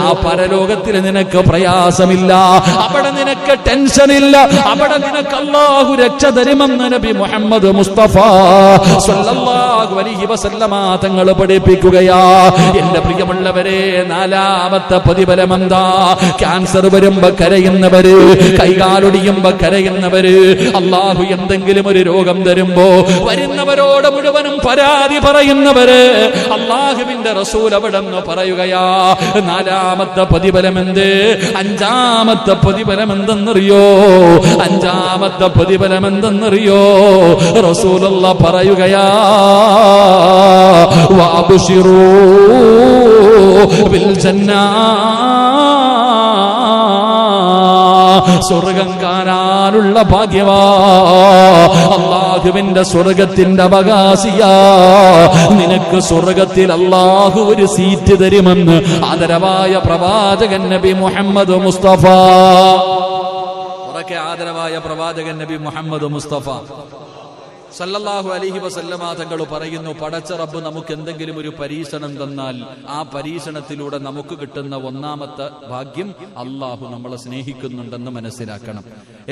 ആ പരലോകത്തിൽ നിനക്ക് പ്രയാസമില്ല, അവിടെ നിനക്ക് ടെൻഷനില്ല, അവിടെ നിനക്ക് അല്ലാഹു രക്ഷ തരുമെന്ന് നബി മുഹമ്മദ് മുസ്തഫ സല്ലല്ലാഹു അലൈഹി വസല്ലമ തങ്ങൾ പഠിപ്പിക്കുകയാ. എന്റെ പ്രിയമുള്ളവരെ, നാലാമത്തെ പ്രതിഫലം എന്താ? ക്യാൻസർ വരുമ്പോ കരയുന്നവര്, കൈകാലൊടിയുമ്പോ കരയുന്നവര്, അല്ലാഹു എന്തെങ്കിലും ഒരു രോഗം തരുമ്പോ വരുന്നവരോട് മുഴുവനും പരാതി പറയുന്നവര്, അല്ലാഹുവിന്റെ റസൂൽ അവിടെ നിന്ന് പറയുകയാ, നാലാമത്തെ പ്രതിഫലം എന്ത്? അഞ്ചാമത്തെ പ്രതിഫലം എന്തെന്നറിയോ? അഞ്ചാമത്തെ പ്രതിഫലം എന്തെന്നറിയോ? റസൂലുള്ളാഹി പറയുകയാ, വഅബ്ശിറൂ ബിൽ ജന്നാ. സ്വർഗം കാണാനുള്ള ഭാഗ്യമാ. അല്ലാഹുവിന്റെ സ്വർഗത്തിന്റെ അവകാശിയാ. നിനക്ക് സ്വർഗത്തിൽ അല്ലാഹു ഒരു സീറ്റ് തരുമെന്ന് ആദരവായ പ്രവാചകൻ നബി മുഹമ്മദ് മുസ്തഫ. ഉറക്കെ ആദരവായ പ്രവാചകൻ നബി മുഹമ്മദ് മുസ്തഫ സല്ലല്ലാഹു അലൈഹി വസല്ലമ തങ്ങൾ പറയുന്നു, പടച്ച റബ്ബ് നമുക്ക് എന്തെങ്കിലും ഒരു പരീക്ഷണം തന്നാൽ ആ പരീക്ഷണത്തിലൂടെ നമുക്ക് കിട്ടുന്ന ഒന്നാമത്തെ ഭാഗ്യം അല്ലാഹു നമ്മളെ സ്നേഹിക്കുന്നുണ്ടെന്ന് മനസ്സിലാക്കണം.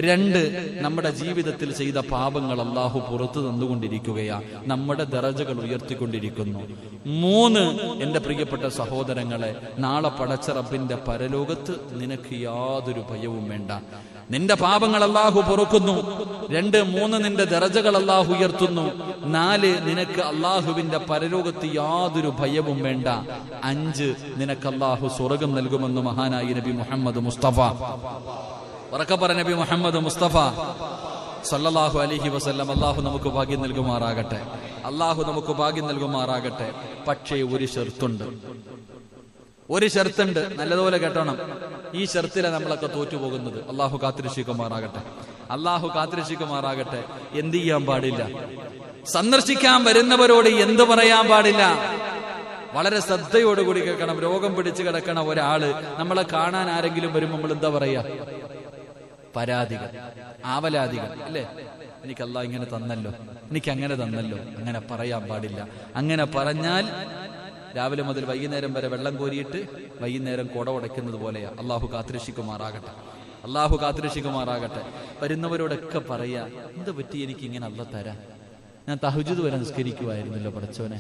2, നമ്മുടെ ജീവിതത്തിൽ ചെയ്ത പാപങ്ങൾ അല്ലാഹു പുറത്തു തന്നുകൊണ്ടിരിക്കുകയാ, നമ്മുടെ ദറജകൾ ഉയർത്തിക്കൊണ്ടിരിക്കുന്നു. 3, എന്റെ പ്രിയപ്പെട്ട സഹോദരങ്ങളെ, നാളെ പടച്ച റബ്ബിന്റെ പരലോകത്ത് നിനക്ക് യാതൊരു ഭയവും വേണ്ട. നിന്റെ പാപങ്ങൾ അല്ലാഹു പൊറുക്കുന്നു. 2, 3 നിന്റെ ദറജകൾ അല്ലാഹു ഉയർത്തുന്നു. 4, നിനക്ക് അല്ലാഹുവിന്റെ പരലോകത്ത് യാതൊരു ഭയവും വേണ്ട. 5, നിനക്ക് അല്ലാഹു സ്വർഗം നൽകുമെന്ന് മഹാനായി നബി മുഹമ്മദ് മുസ്തഫ. ഉറക്കപ്പറ നബി മുഹമ്മദ് മുസ്തഫ സല്ലല്ലാഹു അലൈഹി വസല്ലം. അല്ലാഹു നമുക്ക് ഭാഗ്യം നൽകുമാറാകട്ടെ. അല്ലാഹു നമുക്ക് ഭാഗ്യം നൽകുമാറാകട്ടെ. പക്ഷേ ഒരു ഷർത്തുണ്ട്, നല്ലതുപോലെ കേട്ടോണം. ഈ ഷർത്തിലെ നമ്മളൊക്കെ തോറ്റുപോകുന്നത്. അല്ലാഹു കാത്തിരക്ഷിക്കുമാറാകട്ടെ. അല്ലാഹു കാത്തിരക്ഷിക്കുമാറാകട്ടെ. എന്ത് ചെയ്യാൻ പാടില്ല? സന്ദർശിക്കാൻ വരുന്നവരോട് എന്ത് പറയാൻ പാടില്ല? വളരെ ശ്രദ്ധയോടുകൂടി കേൾക്കണം. രോഗം പിടിച്ചു കിടക്കണ ഒരാള് നമ്മളെ കാണാൻ ആരെങ്കിലും വരുമ്പോൾ നമ്മൾ എന്താ പറയാ? പരാതികൾ, ആവലാതികൾ അല്ലേ? എനിക്ക് അല്ലാഹ് ഇങ്ങനെ തന്നല്ലോ, എനിക്ക് അങ്ങനെ തന്നല്ലോ. അങ്ങനെ പറയാൻ പാടില്ല. അങ്ങനെ പറഞ്ഞാൽ രാവിലെ മുതൽ വൈകുന്നേരം വരെ വെള്ളം കോരിയിട്ട് വൈകുന്നേരം കുട ഉടയ്ക്കുന്നത് പോലെയാ. അല്ലാഹു കാത്തിരക്ഷിക്കുമാറാകട്ടെ. അല്ലാഹു കാത്തിരക്ഷിക്കുമാറാകട്ടെ. വരുന്നവരോടൊക്കെ പറയാ, എന്ത് പറ്റി എനിക്ക് ഇങ്ങനെ അല്ലാഹ് തരാൻ? ഞാൻ തഹജ്ജുദ് വരെ നിസ്കരിക്കുമായിരുന്നല്ലോ പടച്ചവനെ,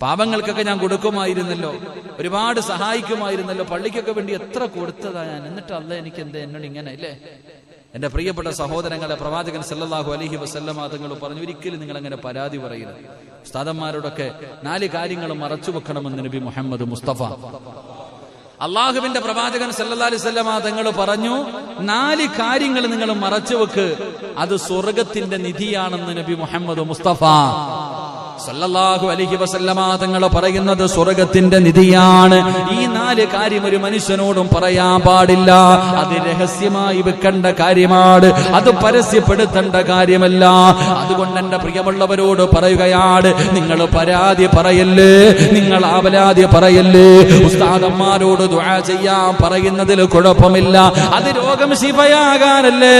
പാപങ്ങൾക്കൊക്കെ ഞാൻ കൊടുക്കുമായിരുന്നല്ലോ, ഒരുപാട് സഹായിക്കുമായിരുന്നല്ലോ, പള്ളിക്കൊക്കെ വേണ്ടി എത്ര കൊടുത്തതാ ഞാൻ, എന്നിട്ട് അല്ലാഹ് എനിക്ക് എന്താ എന്നോട് ഇങ്ങനെ അല്ലേ? എന്റെ പ്രിയപ്പെട്ട സഹോദരങ്ങളെ, പ്രവാചകൻ സല്ലല്ലാഹു അലൈഹി വസല്ലമ തങ്ങൾ പറഞ്ഞു, ഒരിക്കലും നിങ്ങൾ അങ്ങനെ പരാതി പറയരുത്. ഉസ്താദന്മാരോടൊക്കെ 4 കാര്യങ്ങൾ മറച്ചു വെക്കണമെന്ന് നബി മുഹമ്മദ് മുസ്തഫ. അള്ളാഹുവിന്റെ പ്രവാചകൻ സല്ലല്ലാഹു അലൈഹി വസല്ലമ തങ്ങൾ പറഞ്ഞു, 4 കാര്യങ്ങൾ നിങ്ങൾ മറച്ചു വെക്ക്, അത് സ്വർഗത്തിന്റെ നിധിയാണെന്ന് നബി മുഹമ്മദ് മുസ്തഫ സല്ലല്ലാഹു അലൈഹി വസല്ലമ തങ്ങൾ പറയുന്നത് സ്വർഗത്തിന്റെ നിധിയാണ്. ഈ 4 കാര്യം ഒരു മനുഷ്യനോടും പറയാൻ പാടില്ല. അത് രഹസ്യമായി വെക്കേണ്ട കാര്യമാണ്, അത് പരസ്യപ്പെടുത്തേണ്ട കാര്യമല്ല. അതുകൊണ്ട് എന്റെ പ്രിയമുള്ളവരോട് പറയുകയാണ്, നിങ്ങൾ പരാതി പറയല്ലേ, നിങ്ങൾ ആവലാതി പറയല്ലേ. ഉസ്താദന്മാരോട് ദുആ ചെയ്യാൻ പറയുന്നതിൽ കുഴപ്പമില്ല, അത് രോഗം ശിഫയാകാനല്ലേ.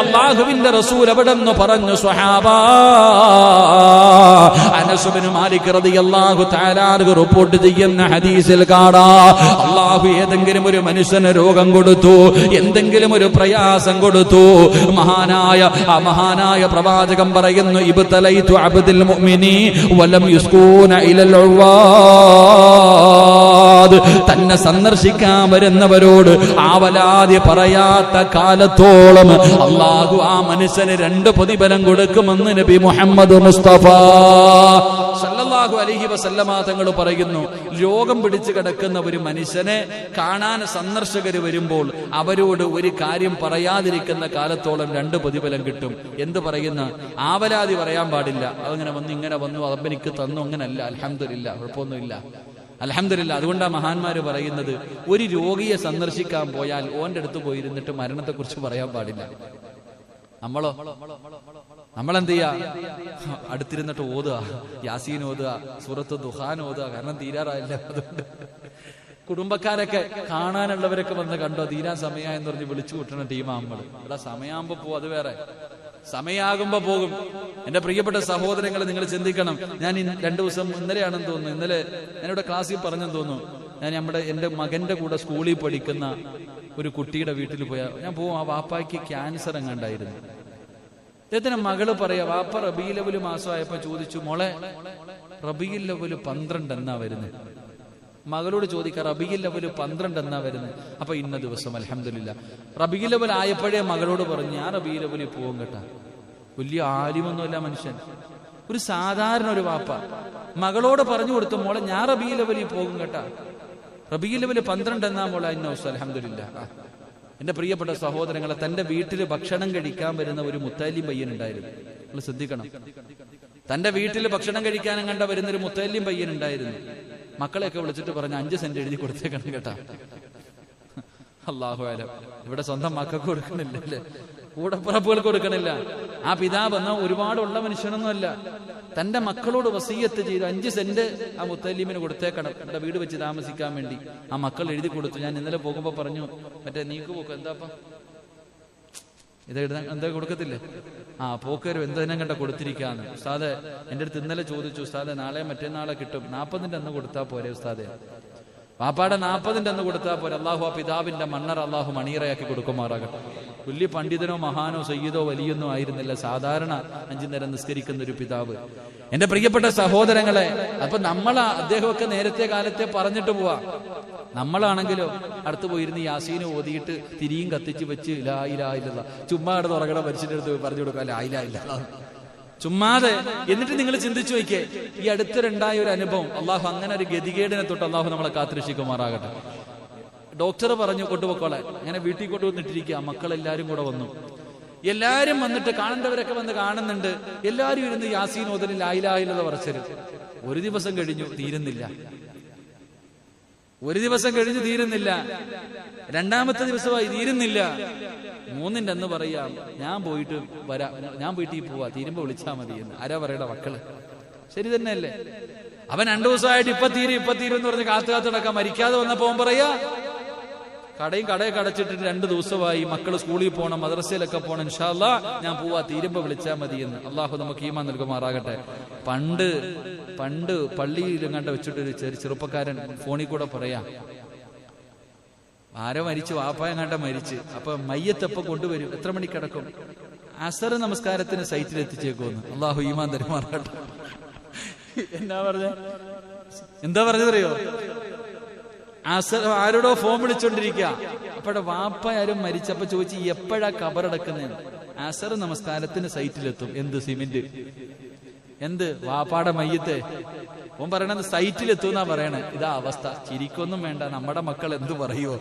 അല്ലാഹുവിന്റെ റസൂൽ എവിടെന്ന് പറഞ്ഞു? സ്വഹാബാ അനസ് ബിൻ മാലിക് റളിയല്ലാഹു തആല റിപ്പോർട്ട് ചെയ്യുന്ന ഹദീസിൽ കാണാം, അല്ലാഹു ഏതെങ്കിലും ഒരു മനുഷ്യന് രോഗം കൊടുത്തു, എന്തെങ്കിലും ഒരു പ്രയാസം കൊടുത്തു, മഹാനായ പ്രവാചകൻ പറയുന്നു, ഇബ്തലൈതു അബ്ദുൽ മുഅ്മിനി വലം യുസ്കൂന ഇലൽ ഉവാദ്. തന്നെ സന്ദർശിക്കാൻ വരുന്നവരോട് ആവലാതി പറയാത്ത കാലത്തോളം അല്ലാഹു ആ മനുഷ്യന് 2 പ്രതിഫലം കൊടുക്കുമെന്ന് നബി മുഹമ്മദ് മുസ്തഫ സല്ലല്ലാഹു അലൈഹി വസല്ലമ തങ്ങൾ പറയുന്നു, രോഗം പിടിച്ചു കിടക്കുന്ന ഒരു മനുഷ്യനെ കാണാൻ സന്ദർശകർ വരുമ്പോൾ അവരോട് ഒരു കാര്യം പറയാതിരിക്കുന്ന കാലത്തോളം 2 പ്രതിഫലം കിട്ടും. എന്ത് പറയുന്ന? ആവലാതി പറയാൻ പാടില്ല. അതങ്ങനെ വന്നു, ഇങ്ങനെ വന്നു, അതെനിക്ക് തന്നു, അങ്ങനല്ല. അൽഹംദുലില്ലാ, കുഴപ്പമൊന്നുമില്ല, അൽഹംദുലില്ലാ. അതുകൊണ്ടാണ് മഹാന്മാര് പറയുന്നത്, ഒരു രോഗിയെ സന്ദർശിക്കാൻ പോയാൽ ഓന്റെ അടുത്ത് പോയിരുന്നിട്ട് മരണത്തെക്കുറിച്ച് പറയാൻ പാടില്ല. നമ്മളെന്ത് ചെയ്യാ? അടുത്തിരുന്നിട്ട് ഓതുക, യാസീൻ ഓതുക, സൂറത്ത് ദുഹാൻ ഓതുക, കാരണം തീരാറായില്ല. അതുകൊണ്ട് കുടുംബക്കാരൊക്കെ കാണാനുള്ളവരൊക്കെ വന്ന് കണ്ടോ, തീരാൻ സമയമായെന്ന് പറഞ്ഞ് വിളിച്ചു കൂട്ടുന്ന ടീമാ നമ്മൾ. ഇവിടെ സമയമാകുമ്പോ പോകും, അത് വേറെ, സമയമാകുമ്പോ പോകും. എന്റെ പ്രിയപ്പെട്ട സഹോദരങ്ങളെ, നിങ്ങൾ ചിന്തിക്കണം. ഞാൻ 2 ദിവസം, ഇന്നലെയാണെന്ന് തോന്നുന്നു, ഇന്നലെ ഞാനിവിടെ ക്ലാസ്സിൽ പറഞ്ഞെന്ന് തോന്നുന്നു, ഞാൻ എന്റെ മകന്റെ കൂടെ സ്കൂളിൽ പഠിക്കുന്ന ഒരു കുട്ടിയുടെ വീട്ടിൽ പോയാൽ ഞാൻ പോകും. ആ വാപ്പായ്ക്ക് ക്യാൻസർ എങ്ങാണ്ടായിരുന്നു. അദ്ദേഹത്തിന്റെ മകള് പറയാ, വാപ്പ റബീഉൽ അവ്വൽ മാസമായപ്പോ ചോദിച്ചു, മോളെ റബീഉൽ അവ്വൽ 12 എന്നാ വരുന്നത്? മകളോട് ചോദിക്കാം, റബീഉൽ അവ്വൽ 12 എന്നാ വരുന്നത്? അപ്പൊ ഇന്ന ദിവസം. അൽഹംദുലില്ലാ. റബീഉൽ അവ്വൽ ആയപ്പോഴേ മകളോട് പറഞ്ഞു, ഞാൻ റബീഉൽ അവ്വലിൽ പോകും കേട്ടാ. വലിയ ആലിമൊന്നുമല്ല മനുഷ്യൻ, ഒരു സാധാരണ ഒരു വാപ്പ മകളോട് പറഞ്ഞു കൊടുത്തു, മോളെ ഞാൻ റബീഉൽ അവ്വലിൽ പോകും കേട്ടാ. റബീഉൽ അവ്വൽ 12 എന്നാ മോളെ ഇന്ന ദിവസം. അൽഹംദുലില്ലാ. എന്റെ പ്രിയപ്പെട്ട സഹോദരങ്ങളെ, തന്റെ വീട്ടിൽ ഭക്ഷണം കഴിക്കാൻ വരുന്ന ഒരു മുത്തല്ലിം പയ്യനുണ്ടായിരുന്നു. നിങ്ങൾ ശ്രദ്ധിക്കണം, തന്റെ വീട്ടിൽ ഭക്ഷണം കഴിക്കാനും കണ്ട വരുന്ന ഒരു മുത്തല്ലിം പയ്യനുണ്ടായിരുന്നു. മക്കളെയൊക്കെ വിളിച്ചിട്ട് പറഞ്ഞ 5 സെന്റ് എഴുതി കൊടുത്തേക്കണം കേട്ടാ. അല്ലാഹു അലം. ഇവിടെ സ്വന്തം മക്കൾക്ക് കൊടുക്കണില്ലല്ലേ, കൂടപ്പിറപ്പുകൾക്ക് കൊടുക്കണില്ല. ആ പിതാവ് എന്നാൽ ഒരുപാടുള്ള മനുഷ്യനൊന്നുമല്ല. തന്റെ മക്കളോട് വസീയത്ത് ചെയ്തു 5 സെന്റ് ആ മുത്തല്ലിമിന് കൊടുത്തേക്കണം, എന്റെ വീട് വെച്ച് താമസിക്കാൻ വേണ്ടി. ആ മക്കൾ എഴുതി കൊടുത്തു. ഞാൻ ഇന്നലെ പോകുമ്പോ പറഞ്ഞു, മറ്റേ നീക്ക് പോക്ക് എന്താപ്പ ഇത് എഴുതാൻ എന്താ കൊടുക്കത്തില്ലേ, പോക്കരും എന്തതിനം കണ്ട കൊടുത്തിരിക്കാന്ന്. ഉസ്താദെ എന്റെ അടുത്ത് ഇന്നലെ ചോദിച്ചു, ഉസ്താദെ നാളെ മറ്റന്നാളെ കിട്ടും, 40-ന്റെ അന്ന് കൊടുത്താൽ പോരെ ഉസ്താദെ. വാപ്പാടെ 40-ന്റെ അന്ന് കൊടുത്താൽ പോരെ. അള്ളാഹു ആ പിതാവിന്റെ മണ്ണർ അള്ളാഹു മണീറയാക്കി കൊടുക്കുമാറാകട്ടെ. വലിയ പണ്ഡിതനോ മഹാനോ സയ്യിദോ വലിയൊന്നും ആയിരുന്നില്ല, സാധാരണ 5 നേരം നിസ്കരിക്കുന്ന ഒരു പിതാവ്. എന്റെ പ്രിയപ്പെട്ട സഹോദരങ്ങളെ, അപ്പൊ അദ്ദേഹമൊക്കെ നേരത്തെ കാലത്തെ പറഞ്ഞിട്ട് പോവാ. നമ്മളാണെങ്കിലോ അടുത്ത് പോയിരുന്ന് യാസീന് ഓതിയിട്ട് തിരിയും കത്തിച്ച് വെച്ച് ലാ ഇലാഹ ഇല്ലല്ലാഹ് ചുമ്മാ അവിടെ തുറകട മനുഷ്യന്റെ അടുത്ത് പറഞ്ഞു കൊടുക്കുക ലാ ഇലാഹ ഇല്ലല്ലാഹ് ചുമ്മാതെ. എന്നിട്ട് നിങ്ങൾ ചിന്തിച്ചു നോക്കിയേ, ഈ അടുത്തൊരുണ്ടായ ഒരു അനുഭവം. അള്ളാഹു അങ്ങനെ ഒരു ഗതികേടിനെ തൊട്ട് അള്ളാഹു നമ്മളെ കാത്തുരക്ഷിക്കുമാറാകട്ടെ. ഡോക്ടർ പറഞ്ഞു കൊണ്ടുപോക്കോളെ, അങ്ങനെ വീട്ടിൽ കൊണ്ടുവന്നിട്ടിരിക്കുക. മക്കളെല്ലാരും കൂടെ വന്നു. എല്ലാരും വന്നിട്ട് കാണേണ്ടവരൊക്കെ വന്ന് കാണുന്നുണ്ട്. എല്ലാരും ഇരുന്ന് യാസീൻ ഓതലിൽ ലാ ഇലാഹ ഇല്ലല്ലാഹ് പറച്ചത്. ഒരു ദിവസം കഴിഞ്ഞു, തീരുന്നില്ല. ഒരു ദിവസം കഴിഞ്ഞ് തീരുന്നില്ല. 2ാമത്തെ ദിവസമായി, തീരുന്നില്ല. 3-ന്റെ അന്ന് പറയാം, ഞാൻ പോയിട്ട് വരാം, ഞാൻ വീട്ടിൽ പോവാ, തീരുമ്പോ വിളിച്ചാൽ മതി എന്ന്. ആരാ പറയട മക്കള്? ശരി തന്നെയല്ലേ? അവൻ 2 ദിവസമായിട്ട് ഇപ്പൊ തീരും എന്ന് പറഞ്ഞ് കാത്തു നടക്കാൻ മരിക്കാതെ വന്നപ്പോ പറയാ, കടയൊക്കെ അടച്ചിട്ടിട്ട് 2 ദിവസമായി, മക്കള് സ്കൂളിൽ പോകണം, മദ്രസയിലൊക്കെ പോകണം, ഇൻഷാ അല്ലാഹ് ഞാൻ പോവാ, തീരുമ്പോ വിളിച്ചാൽ മതി എന്ന്. അള്ളാഹു നമുക്ക് ഈമാൻ നൽകുമാറാകട്ടെ. പണ്ട് പള്ളിയിൽ കണ്ട വെച്ചിട്ടൊരു ചെറുപ്പക്കാരൻ ഫോണിൽ കൂടെ പറയാ, ആരോ മരിച്ചു, വാപ്പായം കണ്ട മരിച്ച്. അപ്പൊ മയ്യത്തപ്പം കൊണ്ടുവരും, എത്ര മണിക്ക് കിടക്കും? അസർ നമസ്കാരത്തിന് സൈറ്റിൽ എത്തിച്ചേക്കുമെന്ന്. അള്ളാഹു ഈമാൻ തരുമാറാകട്ടെ. എന്താ പറഞ്ഞതറിയോ? ആരോടോ ഫോൺ വിളിച്ചോണ്ടിരിക്കുക. അപ്പോഴെ വാപ്പയാരും മരിച്ചപ്പോ ചോദിച്ചു, എപ്പോഴാ കബറടക്കുന്നതെന്ന്. അസർ നമസ്കാരത്തിന് സൈറ്റിലെത്തും. എന്ത് സിമെന്റ്? എന്ത് വാപ്പാടെ മയ്യത്തെ? ഓൻ പറയണത് സൈറ്റിലെത്തുന്നാ പറയണേ. ഇതാ അവസ്ഥ. ചിരിക്കൊന്നും വേണ്ട, നമ്മുടെ മക്കൾ എന്തു പറയുവോ?